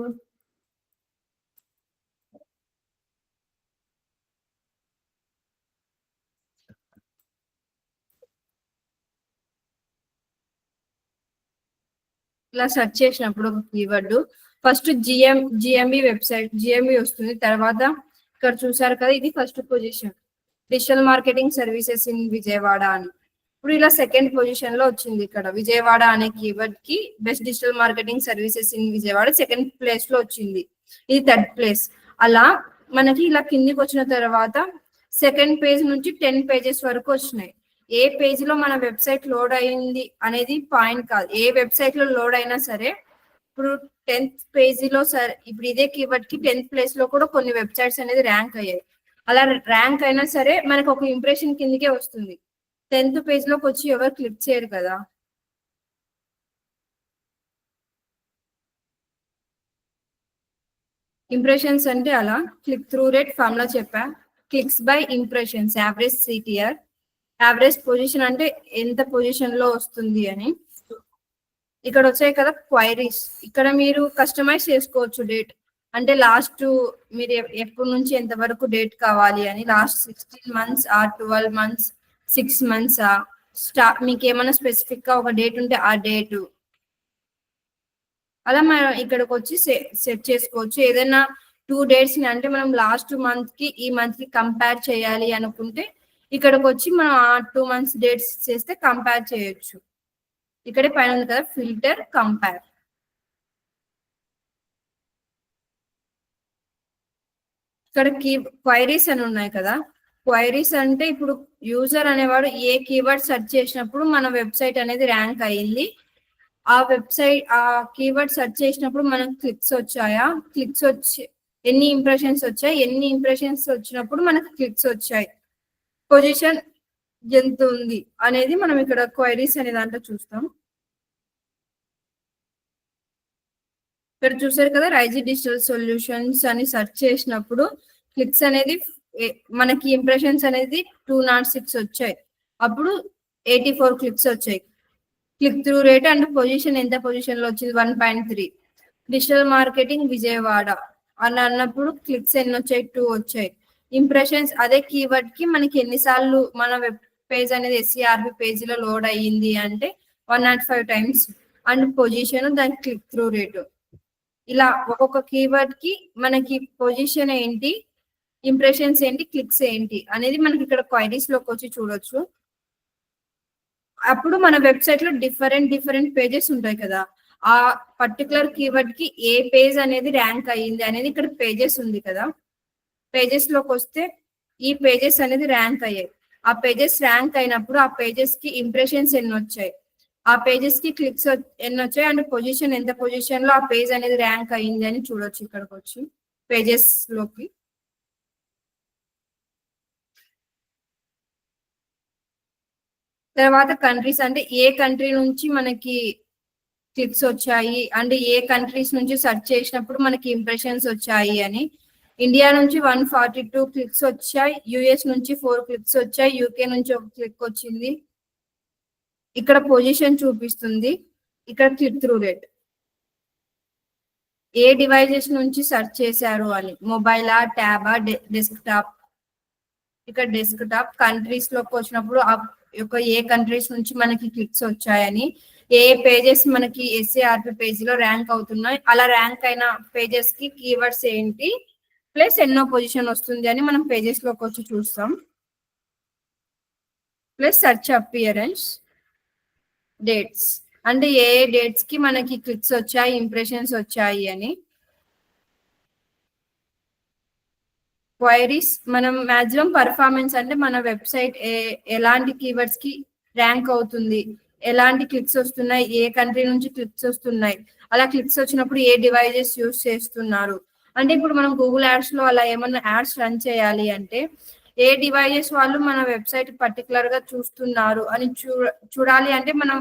S1: ఇలా సెర్చ్ చేసినప్పుడు ఒక keyword first GMB website GMB వస్తుంది. తర్వాత ఇక్కడ చూసారు కదా, ఇది first position digital marketing services in Vijayawada అని. ఇప్పుడు ఇలా సెకండ్ పొజిషన్ లో వచ్చింది. ఇక్కడ విజయవాడ అనే కీవర్డ్ కి best digital marketing services in Vijayawada second place లో వచ్చింది, ఇది థర్డ్ ప్లేస్. అలా మనకి ఇలా కిందికి వచ్చిన తర్వాత సెకండ్ పేజ్ నుంచి 10 పేజెస్ వరకు వచ్చినాయి. ఏ పేజ్ లో మన వెబ్సైట్ లోడ్ అయింది అనేది పాయింట్ కాదు, ఏ వెబ్సైట్ లో లోడ్ అయినా సరే. ఇప్పుడు 10th పేజీలో సరే, ఇప్పుడు ఇదే కీవర్డ్ కి 10th ప్లేస్ లో కూడా కొన్ని వెబ్సైట్స్ అనేది ర్యాంక్ అయ్యాయి. అలా ర్యాంక్ అయినా సరే మనకు ఒక ఇంప్రెషన్ కిందకే వస్తుంది. 10th పేజ్ లోకి వచ్చి ఎవరు క్లిక్ చేయరు కదా. ఇంప్రెషన్స్ అంటే అలా క్లిక్ త్రూ రేట్ ఫార్ములా చెప్పా, clicks by impressions, average CTR, average position అంటే ఎంత పొజిషన్ లో వస్తుంది అని. ఇక్కడ వచ్చాయి కదా క్వైరీస్, ఇక్కడ మీరు కస్టమైజ్ చేసుకోవచ్చు డేట్, అంటే లాస్ట్ మీరు ఎప్పటి నుంచి ఎంత వరకు డేట్ కావాలి అని, లాస్ట్ 16 months ఆ 12 months 6 months మీకు ఏమైనా స్పెసిఫిక్ గా ఒక డేట్ ఉంటే ఆ డేటు అలా మనం ఇక్కడికి వచ్చి సెట్ చేసుకోవచ్చు. ఏదైనా 2 dates ని అంటే మనం లాస్ట్ మంత్ కి ఈ మంత్ కి కంపేర్ చేయాలి అనుకుంటే ఇక్కడికి వచ్చి మనం ఆ 2 months డేట్స్ చేస్తే కంపేర్ చేయొచ్చు. ఇక్కడే పైన ఉంది కదా ఫిల్టర్ కంపేర్. ఇక్కడ క్వైరీస్ అని ఉన్నాయి కదా, క్వైరీస్ అంటే ఇప్పుడు యూజర్ అనేవాడు ఏ కీవర్డ్ సెర్చ్ చేసినప్పుడు మన వెబ్సైట్ అనేది ర్యాంక్ అయ్యింది, ఆ వెబ్సైట్ ఆ కీవర్డ్ సెర్చ్ చేసినప్పుడు మనకు క్లిక్స్ వచ్చాయా, క్లిక్స్ వచ్చి ఎన్ని ఇంప్రెషన్స్ వచ్చాయి, ఎన్ని ఇంప్రెషన్స్ వచ్చినప్పుడు మనకు క్లిక్స్ వచ్చాయి, పొజిషన్ ఎంత ఉంది అనేది మనం ఇక్కడ క్వైరీస్ అనే దాంట్లో చూస్తాం. ఇక్కడ చూసారు కదా రైజీ డిజిటల్ సొల్యూషన్స్ అని సెర్చ్ చేసినప్పుడు క్లిక్స్ అనేది మనకి ఇంప్రెషన్స్ అనేది 206 వచ్చాయి, అప్పుడు 84 క్లిక్స్ వచ్చాయి. Click through rate and position ఎంత పొజిషన్ లో వచ్చింది 1.3. డిజిటల్ మార్కెటింగ్ విజయవాడ అని అన్నప్పుడు క్లిక్స్ ఎన్ని వచ్చాయి 2 వచ్చాయి. ఇంప్రెషన్స్ అదే కీవర్డ్ కి మనకి ఎన్నిసార్లు మన వెబ్ పేజ్ అనేది ఎస్సీఆర్బి పేజీలో లోడ్ అయ్యింది అంటే 105 times. అండ్ పొజిషన్ దాని క్లిక్ త్రూ రేటు. ఇలా ఒక్కొక్క కీవర్డ్ కి మనకి పొజిషన్ ఏంటి, ఇంప్రెషన్స్ ఏంటి, క్లిక్స్ ఏంటి అనేది మనకి ఇక్కడ క్వైరీస్ లోకి వచ్చి చూడొచ్చు. అప్పుడు మన వెబ్సైట్ లో డిఫరెంట్ పేజెస్ ఉంటాయి కదా, ఆ పర్టికులర్ కీవర్డ్ కి ఏ పేజ్ అనేది ర్యాంక్ అయ్యింది అనేది ఇక్కడ పేజెస్ ఉంది కదా, పేజెస్ లోకి వస్తే ఈ పేజెస్ అనేది ర్యాంక్ అయ్యాయి. ఆ పేజెస్ ర్యాంక్ అయినప్పుడు ఆ పేజెస్ కి ఇంప్రెషన్స్ ఎన్ని వచ్చాయి, ఆ పేజెస్ కి క్లిక్స్ ఎన్ని వచ్చాయి అండ్ పొజిషన్ ఎంత పొజిషన్ లో ఆ పేజ్ అనేది ర్యాంక్ అయ్యింది అని చూడొచ్చు ఇక్కడికి వచ్చి పేజెస్ లోకి. తర్వాత కంట్రీస్ అంటే ఏ కంట్రీ నుంచి మనకి క్లిక్స్ వచ్చాయి అండ్ ఏ కంట్రీస్ నుంచి సెర్చ్ చేసినప్పుడు మనకి ఇంప్రెషన్స్ వచ్చాయి అని. ఇండియా నుంచి 142 క్లిక్స్ వచ్చాయి, యుఎస్ నుంచి 4 క్లిక్స్ వచ్చాయి, యూకే నుంచి 1 క్లిక్ వచ్చింది. ఇక్కడ పొజిషన్ చూపిస్తుంది, ఇక్కడ క్లిక్ త్రూ రేట్, ఏ డివైజెస్ నుంచి సెర్చ్ చేశారు అని, మొబైలా ట్యాబా డెస్క్టాప్. ఇక్కడ డెస్క్టాప్ కంట్రీస్ లోకి వచ్చినప్పుడు ఏ కంట్రీస్ నుంచి మనకి క్లిక్స్ వచ్చాయని, ఏ పేజెస్ మనకి ఎస్సీఆర్పి పేజీలో ర్యాంక్ అవుతున్నాయి, అలా ర్యాంక్ అయిన పేజెస్ కి కీవర్డ్స్ ఏంటి ప్లస్ ఎన్నో పొజిషన్ వస్తుంది అని మనం పేజెస్ లోకి వచ్చి చూస్తాం. ప్లస్ సెర్చ్ అపియరెన్స్, డేట్స్ అంటే ఏ డేట్స్ కి మనకి క్లిక్స్ వచ్చాయి, ఇంప్రెషన్స్ వచ్చాయి అని. క్వైరీస్ మనం మాక్సిమం పర్ఫార్మెన్స్ అంటే మన వెబ్సైట్ ఎలాంటి కీవర్డ్స్ కి ర్యాంక్ అవుతుంది, ఎలాంటి క్లిక్స్ వస్తున్నాయి, ఏ కంట్రీ నుంచి క్లిక్స్ వస్తున్నాయి, అలా క్లిక్స్ వచ్చినప్పుడు ఏ డివైజెస్ యూస్ చేస్తున్నారు. అంటే ఇప్పుడు మనం గూగుల్ యాడ్స్ లో అలా ఏమన్నా యాడ్స్ రన్ చేయాలి అంటే ఏ డివైజెస్ వాళ్ళు మన వెబ్సైట్ పర్టికులర్ గా చూస్తున్నారు అని చూడాలి అంటే మనం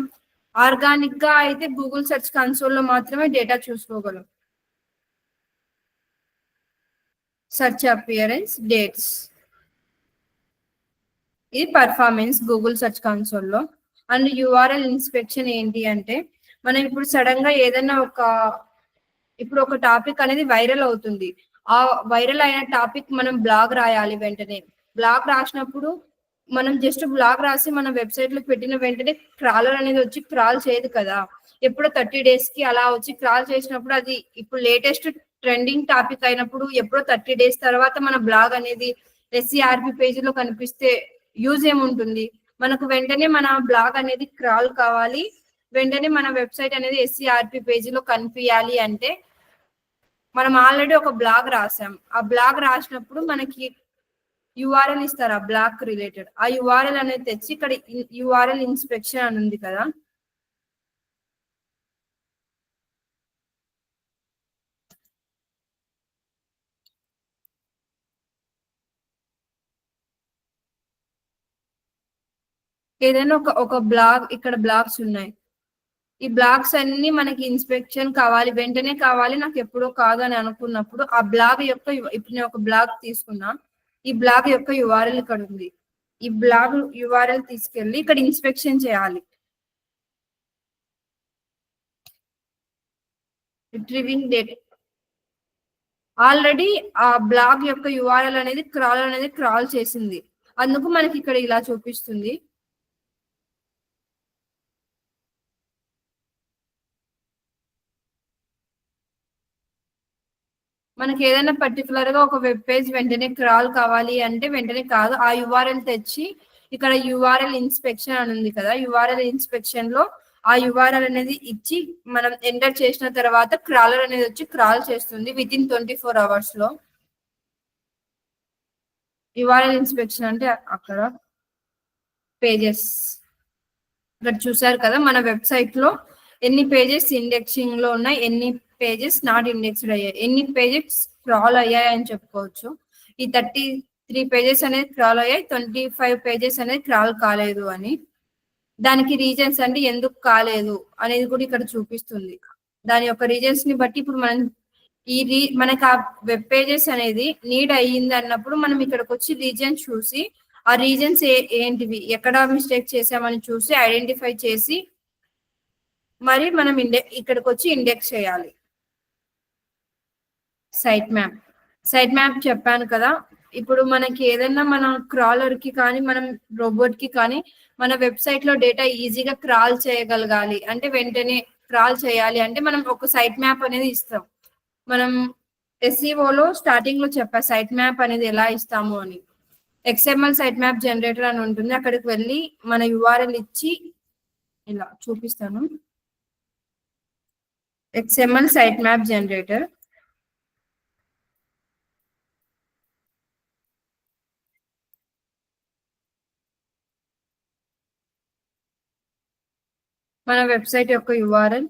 S1: ఆర్గానిక్ గా అయితే గూగుల్ సెర్చ్ కన్సోల్ లో మాత్రమే డేటా చూసుకోగలం. సెర్చ్ అపియరెన్స్ డేట్స్ ఇది పర్ఫార్మెన్స్ గూగుల్ సెర్చ్ కన్సోల్ లో. అండ్ యూఆర్ఎల్ ఇన్స్పెక్షన్ ఏంటి అంటే మనం ఇప్పుడు సడన్ గా ఏదైనా ఇప్పుడు ఒక టాపిక్ అనేది వైరల్ అవుతుంది, ఆ వైరల్ అయిన టాపిక్ మనం బ్లాగ్ రాయాలి. వెంటనే బ్లాగ్ రాసినప్పుడు మనం జస్ట్ బ్లాగ్ రాసి మన వెబ్సైట్ లో పెట్టిన వెంటనే క్రాలర్ అనేది వచ్చి క్రాల్ చేయదు కదా. ఎప్పుడో 30 days కి అలా వచ్చి క్రాల్ చేసినప్పుడు అది ఇప్పుడు లేటెస్ట్ ట్రెండింగ్ టాపిక్ అయినప్పుడు ఎప్పుడో 30 days తర్వాత మన బ్లాగ్ అనేది ఎస్సీఆర్పి పేజ్ లో కనిపిస్తే యూజ్ ఏముంటుంది. మనకు వెంటనే మన బ్లాగ్ అనేది క్రాల్ కావాలి, వెంటనే మన వెబ్సైట్ అనేది ఎస్సీఆర్పి పేజ్ లో కనిపించాలి అంటే మనం ఆల్రెడీ ఒక బ్లాగ్ రాసాం. ఆ బ్లాగ్ రాసినప్పుడు మనకి యుఆర్ఎల్ ఇస్తారు ఆ బ్లాగ్ రిలేటెడ్. ఆ యుఆర్ఎల్ అనేది తెచ్చి ఇక్కడ యుఆర్ఎల్ ఇన్స్పెక్షన్ అని ఉంది కదా, ఏదైనా ఒక బ్లాగ్, ఇక్కడ బ్లాగ్స్ ఉన్నాయి, ఈ బ్లాగ్స్ అన్ని మనకి ఇన్స్పెక్షన్ కావాలి, వెంటనే కావాలి, నాకు ఎప్పుడో కాదు అని అనుకున్నప్పుడు ఆ బ్లాగ్ యొక్క ఇప్పుడు నేను ఒక బ్లాగ్ తీసుకున్నా, ఈ బ్లాగ్ యొక్క యుఆర్ఎల్ ఇక్కడ ఉంది, ఈ బ్లాగ్ యుఆర్ఎల్ తీసుకెళ్ళి ఇక్కడ ఇన్స్పెక్షన్ చేయాలి. రిట్రీవింగ్ డేటా ఆల్రెడీ ఆ బ్లాగ్ యొక్క యుఆర్ఎల్ అనేది క్రాల్ చేసింది, అందుకు మనకి ఇక్కడ ఇలా చూపిస్తుంది. మనకి ఏదైనా పర్టికులర్ గా ఒక వెబ్ పేజ్ వెంటనే క్రాల్ కావాలి అంటే వెంటనే కాదు, ఆ యుఆర్ఎల్ తెచ్చి ఇక్కడ యుఆర్ఎల్ ఇన్స్పెక్షన్ అని ఉంది కదా, యుఆర్ఎల్ ఇన్స్పెక్షన్ లో ఆ యుఆర్ఎల్ అనేది ఇచ్చి మనం ఎంటర్ చేసిన తర్వాత క్రాలర్ అనేది వచ్చి క్రాల్ చేస్తుంది విత్ ఇన్ 24 hours లో. యుఆర్ఎల్ ఇన్స్పెక్షన్ అంటే అక్కడ పేజెస్ ఇక్కడ చూసారు కదా, మన వెబ్సైట్ లో ఎన్ని పేజెస్ ఇండెక్సింగ్ లో ఉన్నాయి, ఎన్ని పేజెస్ నాట్ ఇండెక్స్డ్ అయ్యాయి, ఎన్ని పేజెస్ స్క్రాల్ అయ్యాయి అని చెప్పుకోవచ్చు. ఈ 33 పేజెస్ అనేది క్రాల్ అయ్యాయి, 25 పేజెస్ అనేది క్రాల్ కాలేదు అని. దానికి రీజన్స్ అంటే ఎందుకు కాలేదు అనేది కూడా ఇక్కడ చూపిస్తుంది. దాని యొక్క రీజన్స్ ని బట్టి ఇప్పుడు మనం మనకి ఆ వెబ్ పేజెస్ అనేది నీడ్ అయ్యింది అన్నప్పుడు మనం ఇక్కడికి వచ్చి రీజన్స్ చూసి ఆ రీజన్స్ ఏంటివి, ఎక్కడ మిస్టేక్ చేసామని చూసి ఐడెంటిఫై చేసి మరి మనం ఇక్కడికి వచ్చి ఇండెక్స్ చేయాలి. సైట్ మ్యాప్ చెప్పాను కదా, ఇప్పుడు మనకి ఏదైనా మన క్రాలర్ కి కానీ మనం రోబోట్ కి కానీ మన వెబ్సైట్ లో డేటా ఈజీగా క్రాల్ చేయగలగాలి అంటే వెంటనే క్రాల్ చేయాలి అంటే మనం ఒక సైట్ మ్యాప్ అనేది ఇస్తాం. మనం ఎస్ఈఓలో స్టార్టింగ్ లో చెప్పా సైట్ మ్యాప్ అనేది ఎలా ఇస్తాము అని. ఎక్స్ఎంఎల్ సైట్ మ్యాప్ జనరేటర్ అని ఉంటుంది, అక్కడికి వెళ్ళి మన యుఆర్ఎల్ ఇచ్చి ఇలా చూపిస్తాను. ఎక్స్ఎంఎల్ సైట్ మ్యాప్ జనరేటర్ మన వెబ్సైట్ యొక్క యుఆర్ఎల్.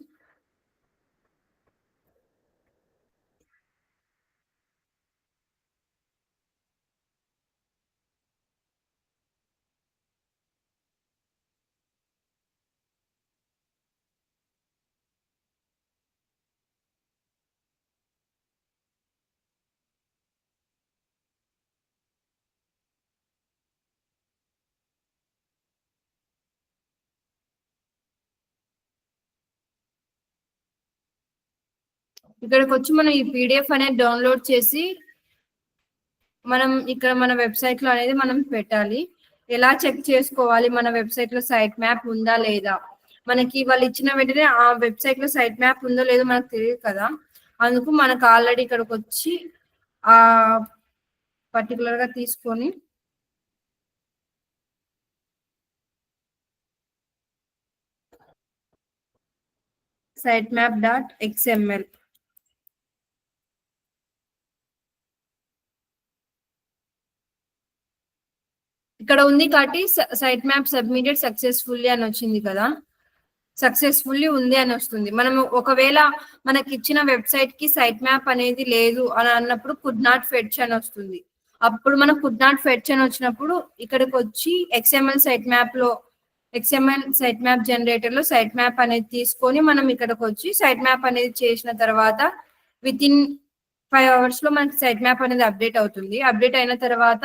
S1: ఇక్కడికి వచ్చి మనం ఈ పీడిఎఫ్ అనేది డౌన్లోడ్ చేసి మనం ఇక్కడ మన వెబ్సైట్ లో అనేది మనం పెట్టాలి. ఎలా చెక్ చేసుకోవాలి మన వెబ్సైట్ లో సైట్ మ్యాప్ ఉందా లేదా, మనకి వాళ్ళు ఇచ్చిన వెంటనే ఆ వెబ్సైట్ లో సైట్ మ్యాప్ ఉందో లేదో మనకు తెలియదు కదా, అందుకు మనకు ఆల్రెడీ ఇక్కడికి వచ్చి ఆ పర్టికులర్ గా తీసుకొని sitemap.xml. ఇక్కడ ఉంది కాబట్టి సైట్ మ్యాప్ సబ్మిటెడ్ సక్సెస్ఫుల్లీ అని వచ్చింది కదా, సక్సెస్ఫుల్లీ ఉంది అని వస్తుంది. మనం ఒకవేళ మనకి ఇచ్చిన వెబ్సైట్ కి సైట్ మ్యాప్ అనేది లేదు అని అన్నప్పుడు కుడ్ నాట్ ఫెచ్ అని వస్తుంది. అప్పుడు మనం కుడ్ నాట్ ఫెచ్ అని వచ్చినప్పుడు ఇక్కడికి వచ్చి XML సైట్ మ్యాప్ జనరేటర్ లో సైట్ మ్యాప్ అనేది తీసుకొని మనం ఇక్కడికి వచ్చి సైట్ మ్యాప్ అనేది చేసిన తర్వాత విత్ ఇన్ 5 hours లో మనకి సైట్ మ్యాప్ అనేది అప్డేట్ అవుతుంది. అప్డేట్ అయిన తర్వాత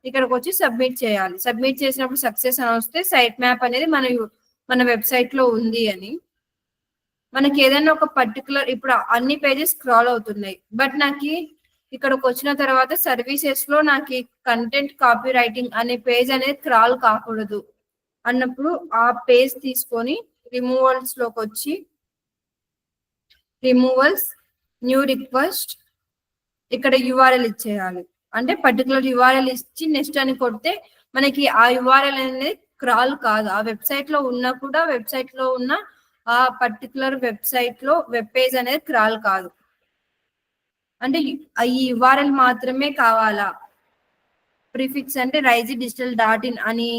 S1: ఇక్కడికి వచ్చి సబ్మిట్ చేయాలి. సబ్మిట్ చేసినప్పుడు సక్సెస్ అని వస్తే సైట్ మ్యాప్ అనేది మన వెబ్సైట్ లో ఉంది అని. మనకి ఏదైనా ఒక పర్టికులర్ ఇప్పుడు అన్ని పేజెస్ స్క్రాల్ అవుతున్నాయి, బట్ నాకు ఇక్కడికి వచ్చిన తర్వాత సర్వీసెస్ లో నాకు కంటెంట్ కాపీ రైటింగ్ అనే పేజ్ అనేది స్క్రాల్ కాకూడదు అన్నప్పుడు ఆ పేజ్ తీసుకొని రిమూవల్స్ లోకి వచ్చి రిమూవల్స్ న్యూ రిక్వెస్ట్ ఇక్కడ URL ఇచ్చేయాలి. అంటే పర్టికులర్ URL ఇచ్చి నెక్స్ట్ అని కొడితే మనకి ఆ URL అనేది క్రాల్ కాదు. ఆ వెబ్సైట్ లో ఉన్నా కూడా వెబ్సైట్ లో ఉన్న ఆ పర్టికులర్ వెబ్సైట్ లో వెబ్ పేజ్ అనేది క్రాల్ కాదు. అంటే ఈ URL మాత్రమే కావాలా. ప్రిఫిక్స్ అంటే రైజిడిజిటల్.in అని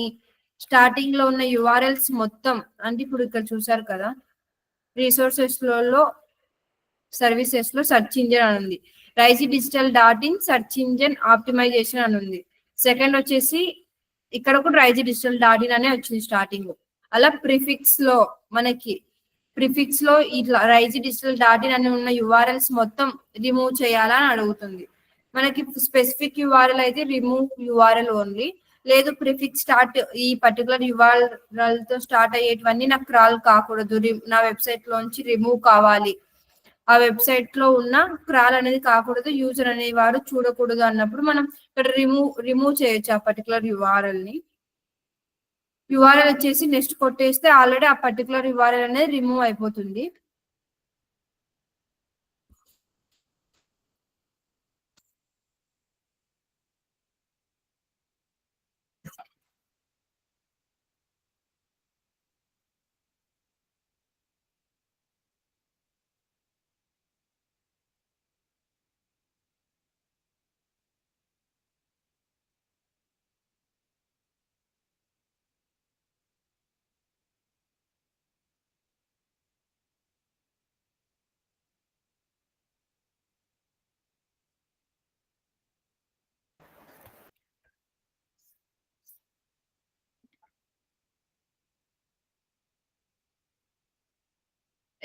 S1: స్టార్టింగ్ లో ఉన్న URLs మొత్తం, అంటే ఇప్పుడు ఇక్కడ చూసారు కదా రిసోర్సెస్ లో సర్వీసెస్ లో సెర్చ్ ఇంజిన్ అని ఉంది. రైజిడిజిటల్.in సెర్చ్ ఇంజిన్ ఆప్టిమైజేషన్ అని ఉంది. సెకండ్ వచ్చేసి ఇక్కడ కూడా రైజిడిజిటల్.in అనే వచ్చింది స్టార్టింగ్. అలా ప్రిఫిక్స్ లో మనకి ప్రిఫిక్స్ లో ఇట్లా రైజిడిజిటల్.in అని ఉన్న URLs మొత్తం రిమూవ్ చేయాలా అని అడుగుతుంది. మనకి స్పెసిఫిక్ URL అయితే రిమూవ్ URL ఓన్లీ, లేదు ప్రిఫిక్స్ స్టార్ట్ ఈ పర్టికులర్ URL తో స్టార్ట్ అయ్యేటివన్నీ నాకు క్రాల్ కాకూడదు, నా వెబ్సైట్ లోంచి రిమూవ్ కావాలి, ఆ వెబ్సైట్ లో ఉన్న క్రాల్ అనేది కాకూడదు, యూజర్ అనేవాడు చూడకూడదు అన్నప్పుడు మనం ఇక్కడ రిమూవ్ చేయొచ్చు ఆ పర్టికులర్ URL ని. URL వచ్చేసి నెక్స్ట్ కొట్టేస్తే ఆల్రెడీ ఆ పర్టికులర్ URL అనేది రిమూవ్ అయిపోతుంది.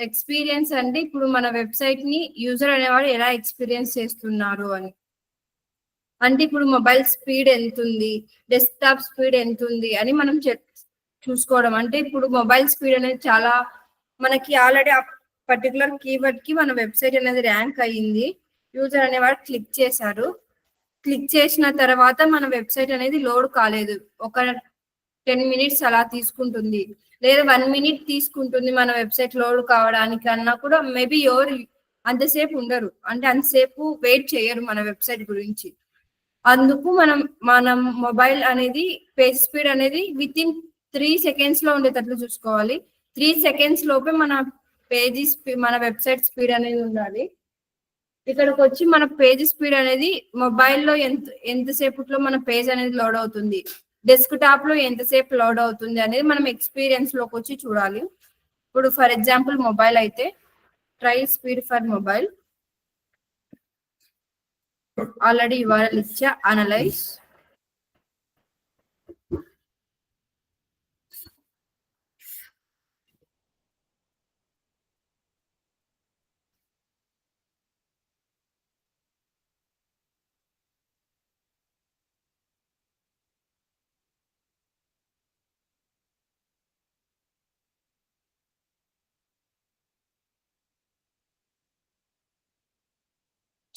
S1: ఎక్స్పీరియన్స్ అంటే ఇప్పుడు మన వెబ్సైట్ ని యూజర్ అనేవాడు ఎలా ఎక్స్పీరియన్స్ చేస్తున్నారు అని. అంటే ఇప్పుడు మొబైల్ స్పీడ్ ఎంత ఉంది, డెస్క్టాప్ స్పీడ్ ఎంత ఉంది అని మనం చూసుకోవడం. అంటే ఇప్పుడు మొబైల్ స్పీడ్ అనేది చాలా మనకి ఆల్రెడీ ఆ పర్టికులర్ కీవర్డ్ కి మన వెబ్సైట్ అనేది ర్యాంక్ అయ్యింది, యూజర్ అనేవాడు క్లిక్ చేశారు. క్లిక్ చేసిన తర్వాత మన వెబ్సైట్ అనేది లోడ్ కాలేదు, ఒక 10 minutes అలా తీసుకుంటుంది, లేదా 1 minute తీసుకుంటుంది మన వెబ్సైట్ లోడ్ కావడానికి అన్నా కూడా మేబీ ఎవరు అంతసేపు ఉండరు, అంటే అంతసేపు వెయిట్ చేయరు మన వెబ్సైట్ గురించి. అందుకు మనం మొబైల్ అనేది పేజ్ స్పీడ్ అనేది విత్ ఇన్ 3 seconds లో ఉండేటట్లు చూసుకోవాలి. 3 seconds లోపే మన వెబ్సైట్ స్పీడ్ అనేది ఉండాలి. ఇక్కడికి వచ్చి మన పేజ్ స్పీడ్ అనేది మొబైల్లో ఎంతసేపట్లో మన పేజ్ అనేది లోడ్ అవుతుంది, డెస్క్ టాప్ లో ఎంతసేపు లోడ్ అవుతుంది అనేది మనం ఎక్స్పీరియన్స్ లోకి వచ్చి చూడాలి. ఇప్పుడు ఫర్ ఎగ్జాంపుల్ మొబైల్ అయితే try speed for mobile, already URL ఇచ్చా, అనలైజ్.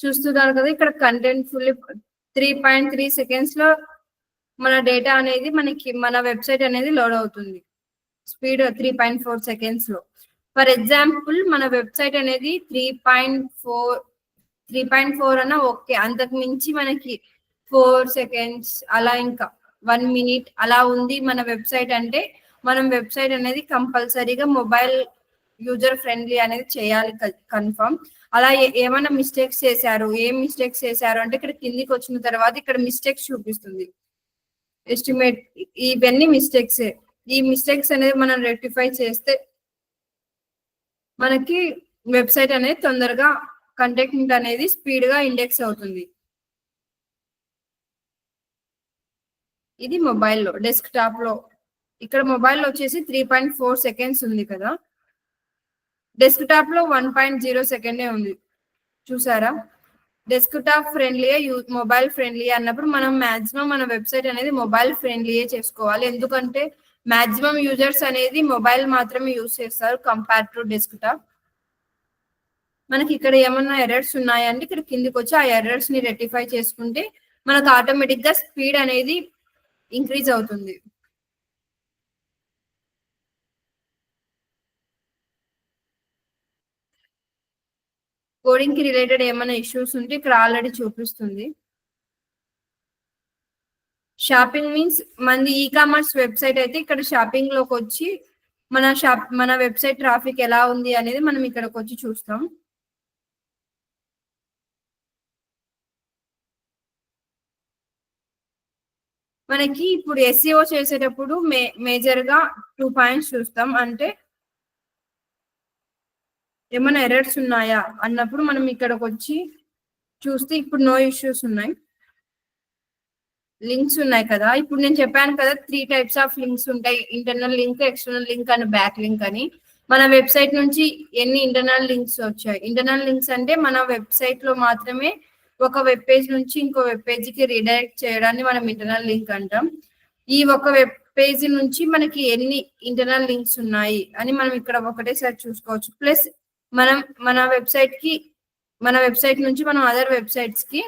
S1: చూస్తున్నారు కదా ఇక్కడ కంటెంట్ ఫుల్లీ 3.3 seconds లో మన డేటా అనేది మన వెబ్సైట్ అనేది లోడ్ అవుతుంది. స్పీడ్ 3.4 seconds లో. ఫర్ ఎగ్జాంపుల్ మన వెబ్సైట్ అనేది 3.4 అన్న ఓకే, అంతకు మించి మనకి 4 seconds అలా ఇంకా 1 minute అలా ఉంది మన వెబ్సైట్ అంటే మనం వెబ్సైట్ అనేది కంపల్సరీగా మొబైల్ యూజర్ ఫ్రెండ్లీ అనేది చేయాలి కన్ఫర్మ్. అలా ఏమైనా మిస్టేక్స్ చేశారు, ఏం మిస్టేక్స్ చేశారు అంటే ఇక్కడ కిందికి వచ్చిన తర్వాత ఇక్కడ మిస్టేక్స్ చూపిస్తుంది. ఎస్టిమేట్ ఇవన్నీ మిస్టేక్స్. ఈ మిస్టేక్స్ అనేది మనం రెక్టిఫై చేస్తే మనకి వెబ్సైట్ అనేది తొందరగా కంటెంట్ అనేది స్పీడ్ గా ఇండెక్స్ అవుతుంది. ఇది మొబైల్లో. డెస్క్టాప్ లో ఇక్కడ మొబైల్లో వచ్చేసి 3.4 సెకండ్స్ ఉంది కదా, డెస్క్టాప్ లో 1.0 సెకండే ఉంది. చూసారా? డెస్క్టాప్ ఫ్రెండ్లీ, మొబైల్ ఫ్రెండ్లీ అన్నప్పుడు మనం మాక్సిమం మన వెబ్సైట్ అనేది మొబైల్ ఫ్రెండ్లీ చేసుకోవాలి. ఎందుకంటే మాక్సిమం యూజర్స్ అనేది మొబైల్ మాత్రమే యూజ్ చేస్తారు కంపేర్ టు డెస్క్టాప్. మనకి ఇక్కడ ఏమన్నా ఎర్రర్స్ ఉన్నాయంటే ఇక్కడ కిందికి వచ్చి ఆ ఎర్రర్స్ ని రెక్టిఫై చేసుకుంటే మనకు ఆటోమేటిక్ గా స్పీడ్ అనేది ఇంక్రీజ్ అవుతుంది. కోడింగ్ కి రిలేటెడ్ ఏమైనా ఇష్యూస్ ఉంటే ఇక్కడ ఆల్రెడీ చూపిస్తుంది. షాపింగ్ మీన్స్ మనది ఈ కామర్స్ వెబ్సైట్ అయితే ఇక్కడ షాపింగ్ లోకి వచ్చి మన వెబ్సైట్ ట్రాఫిక్ ఎలా ఉంది అనేది మనం ఇక్కడికి వచ్చి చూస్తాం. మనకి ఇప్పుడు ఎస్ఈఓ చేసేటప్పుడు మేజర్ గా 2 పాయింట్స్ చూస్తాం. అంటే ఏమైనా ఎర్రర్స్ ఉన్నాయా అన్నప్పుడు మనం ఇక్కడికి వచ్చి చూస్తే ఇప్పుడు నో ఇష్యూస్ ఉన్నాయి. లింక్స్ ఉన్నాయి కదా, ఇప్పుడు నేను చెప్పాను కదా 3 టైప్స్ ఆఫ్ లింక్స్ ఉంటాయి, internal link, external link and back link అని. మన వెబ్సైట్ నుంచి ఎన్ని ఇంటర్నల్ లింక్స్ వచ్చాయి? ఇంటర్నల్ లింక్స్ అంటే మన వెబ్సైట్ లో మాత్రమే ఒక వెబ్ పేజ్ నుంచి ఇంకో వెబ్ పేజ్ కి రీడైరెక్ట్ చేయడాన్ని మనం ఇంటర్నల్ లింక్ అంటాం. ఈ ఒక వెబ్ పేజ్ నుంచి మనకి ఎన్ని ఇంటర్నల్ లింక్స్ ఉన్నాయి అని మనం ఇక్కడ ఒకటేసారి చూసుకోవచ్చు. ప్లస్ మనం మన వెబ్సైట్ నుంచి మనం అదర్ వెబ్సైట్స్ కి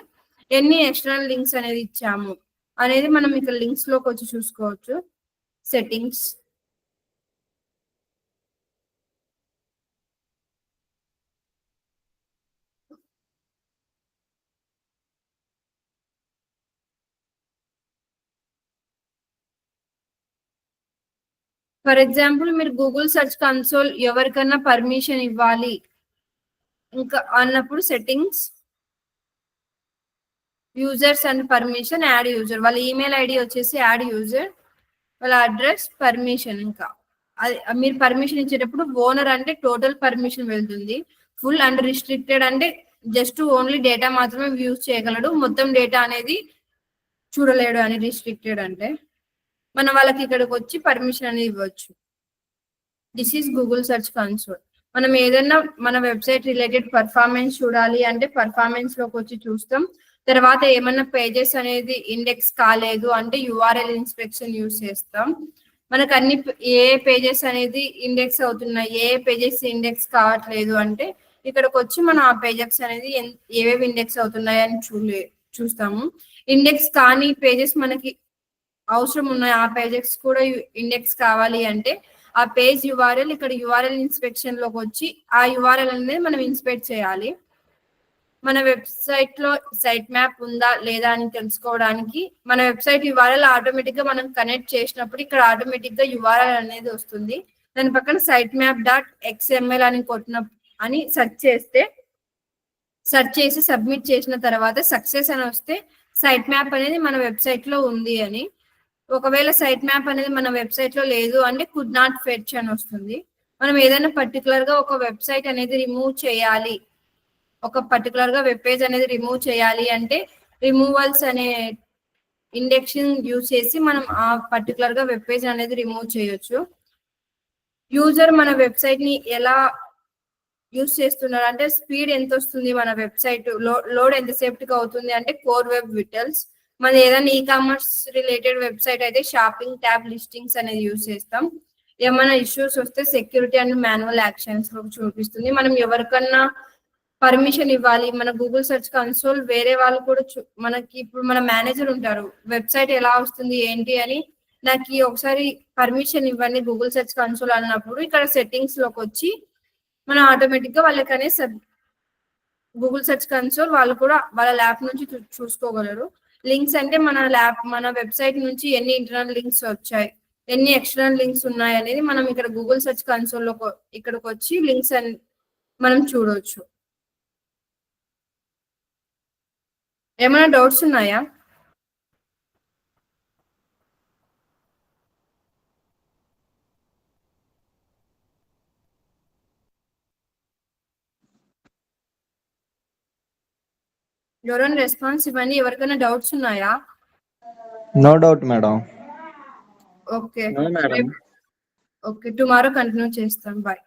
S1: ఎన్ని ఎక్స్టర్నల్ లింక్స్ అనేది ఇచ్చాము అనేది మనం ఇక్కడ లింక్స్ లోకి వచ్చి చూసుకోవచ్చు. సెట్టింగ్స్, ఫర్ ఎగ్జాంపుల్ మీరు గూగుల్ సెర్చ్ కన్సోల్ ఎవరికన్నా పర్మిషన్ ఇవ్వాలి ఇంకా అన్నప్పుడు settings, users and permission, add user. వాళ్ళ ఈమెయిల్ ఐడి వచ్చేసి యాడ్ యూజర్, వాళ్ళ అడ్రస్, పర్మిషన్. ఇంకా అది మీరు పర్మిషన్ ఇచ్చేటప్పుడు ఓనర్ అంటే టోటల్ పర్మిషన్ వెళ్తుంది, ఫుల్ అండ్ రిస్ట్రిక్టెడ్ అంటే జస్ట్ ఓన్లీ డేటా మాత్రమే యూజ్ చేయగలడు, మొత్తం డేటా అనేది చూడలేడు అని రిస్ట్రిక్టెడ్ అంటే. మనం వాళ్ళకి ఇక్కడికి వచ్చి పర్మిషన్ అనేది ఇవ్వచ్చు. This is Google search console. మనం ఏదైనా మన వెబ్సైట్ రిలేటెడ్ పర్ఫార్మెన్స్ చూడాలి అంటే పర్ఫార్మెన్స్ లోకి వచ్చి చూస్తాం. తర్వాత ఏమన్నా పేజెస్ అనేది ఇండెక్స్ కాలేదు అంటే యూఆర్ఎల్ ఇన్స్పెక్షన్ యూజ్ చేస్తాం. మనకు అన్ని ఏ పేజెస్ అనేది ఇండెక్స్ అవుతున్నాయి, ఏ పేజెస్ ఇండెక్స్ కావట్లేదు అంటే ఇక్కడికి వచ్చి మనం ఆ పేజెస్ అనేది ఏవేవి ఇండెక్స్ అవుతున్నాయి అని చూస్తాము. ఇండెక్స్ కాని పేజెస్ మనకి అవసరం ఉన్నాయి, ఆ పేజెస్ కూడా ఇండెక్స్ కావాలి అంటే ఆ పేజ్ యూఆర్ఎల్ ఇక్కడ యూఆర్ఎల్ ఇన్స్పెక్షన్ లోకి వచ్చి ఆ యూఆర్ఎల్ అనేది మనం ఇన్స్పెక్ట్ చేయాలి. మన వెబ్సైట్ లో సైట్ మ్యాప్ ఉందా లేదా అని తెలుసుకోవడానికి మన వెబ్సైట్ యూఆర్ఎల్ ఆటోమేటిక్ గా మనం కనెక్ట్ చేసినప్పుడు ఇక్కడ ఆటోమేటిక్ గా యూఆర్ఎల్ అనేది వస్తుంది. దాని పక్కన సైట్ మ్యాప్ డాట్ ఎక్స్ఎంఎల్ అని అని సెర్చ్ చేసి సబ్మిట్ చేసిన తర్వాత సక్సెస్ అని వస్తే సైట్ మ్యాప్ అనేది మన వెబ్సైట్ లో ఉంది అని. ఒకవేళ సైట్ మ్యాప్ అనేది మన వెబ్సైట్ లో లేదు అంటే కుడ్ నాట్ ఫెచ్ అని వస్తుంది. మనం ఏదైనా పర్టికులర్ గా ఒక వెబ్సైట్ అనేది రిమూవ్ చేయాలి, ఒక పర్టికులర్ గా వెబ్ పేజ్ అనేది రిమూవ్ చేయాలి అంటే రిమూవల్స్ అనే ఇండెక్షన్ యూజ్ చేసి మనం ఆ పర్టికులర్ గా వెబ్ పేజ్ అనేది రిమూవ్ చేయొచ్చు. యూజర్ మన వెబ్సైట్ ని ఎలా యూజ్ చేస్తున్నారు అంటే స్పీడ్ ఎంత వస్తుంది, మన వెబ్సైట్ లోడ్ ఎంత సేఫ్టీగా అవుతుంది అంటే కోర్ వెబ్ విటల్స్. మన ఏదైనా ఈ కామర్స్ రిలేటెడ్ వెబ్సైట్ అయితే షాపింగ్ ట్యాబ్ లిస్టింగ్స్ అనేది యూజ్ చేస్తాం. ఏమైనా ఇష్యూస్ వస్తే సెక్యూరిటీ అండ్ మాన్యువల్ యాక్షన్స్ లో చూపిస్తుంది. మనం ఎవరికన్నా పర్మిషన్ ఇవ్వాలి, మన గూగుల్ సెర్చ్ కన్సోల్ వేరే వాళ్ళు కూడా మనకి ఇప్పుడు మన మేనేజర్ ఉంటారు, వెబ్సైట్ ఎలా వస్తుంది ఏంటి అని నాకు ఒకసారి పర్మిషన్ ఇవ్వండి గూగుల్ సెర్చ్ కన్సోల్ అన్నప్పుడు ఇక్కడ సెట్టింగ్స్ లోకి వచ్చి మనం ఆటోమేటిక్ గా వాళ్ళకనే గూగుల్ సెర్చ్ కన్సోల్ వాళ్ళు కూడా వాళ్ళ ల్యాప్ నుంచి చూసుకోగలరు. లింక్స్ అంటే మన వెబ్సైట్ నుంచి ఎన్ని ఇంటర్నల్ లింక్స్ వచ్చాయి, ఎన్ని ఎక్స్టర్నల్ లింక్స్ ఉన్నాయి అనేది మనం ఇక్కడ గూగుల్ సెర్చ్ కన్సోల్ లో ఇక్కడికి వచ్చి లింక్స్ అని మనం చూడవచ్చు. ఏమైనా డౌట్స్ ఉన్నాయా? ఎవరైనా రెస్పాన్స్ ఇవ్వండి. ఎవరికైనా డౌట్స్ ఉన్నాయా?
S3: No doubt madam.
S1: Okay
S4: No, madam.
S1: Okay tomorrow continue చేస్తాం. బాయ్.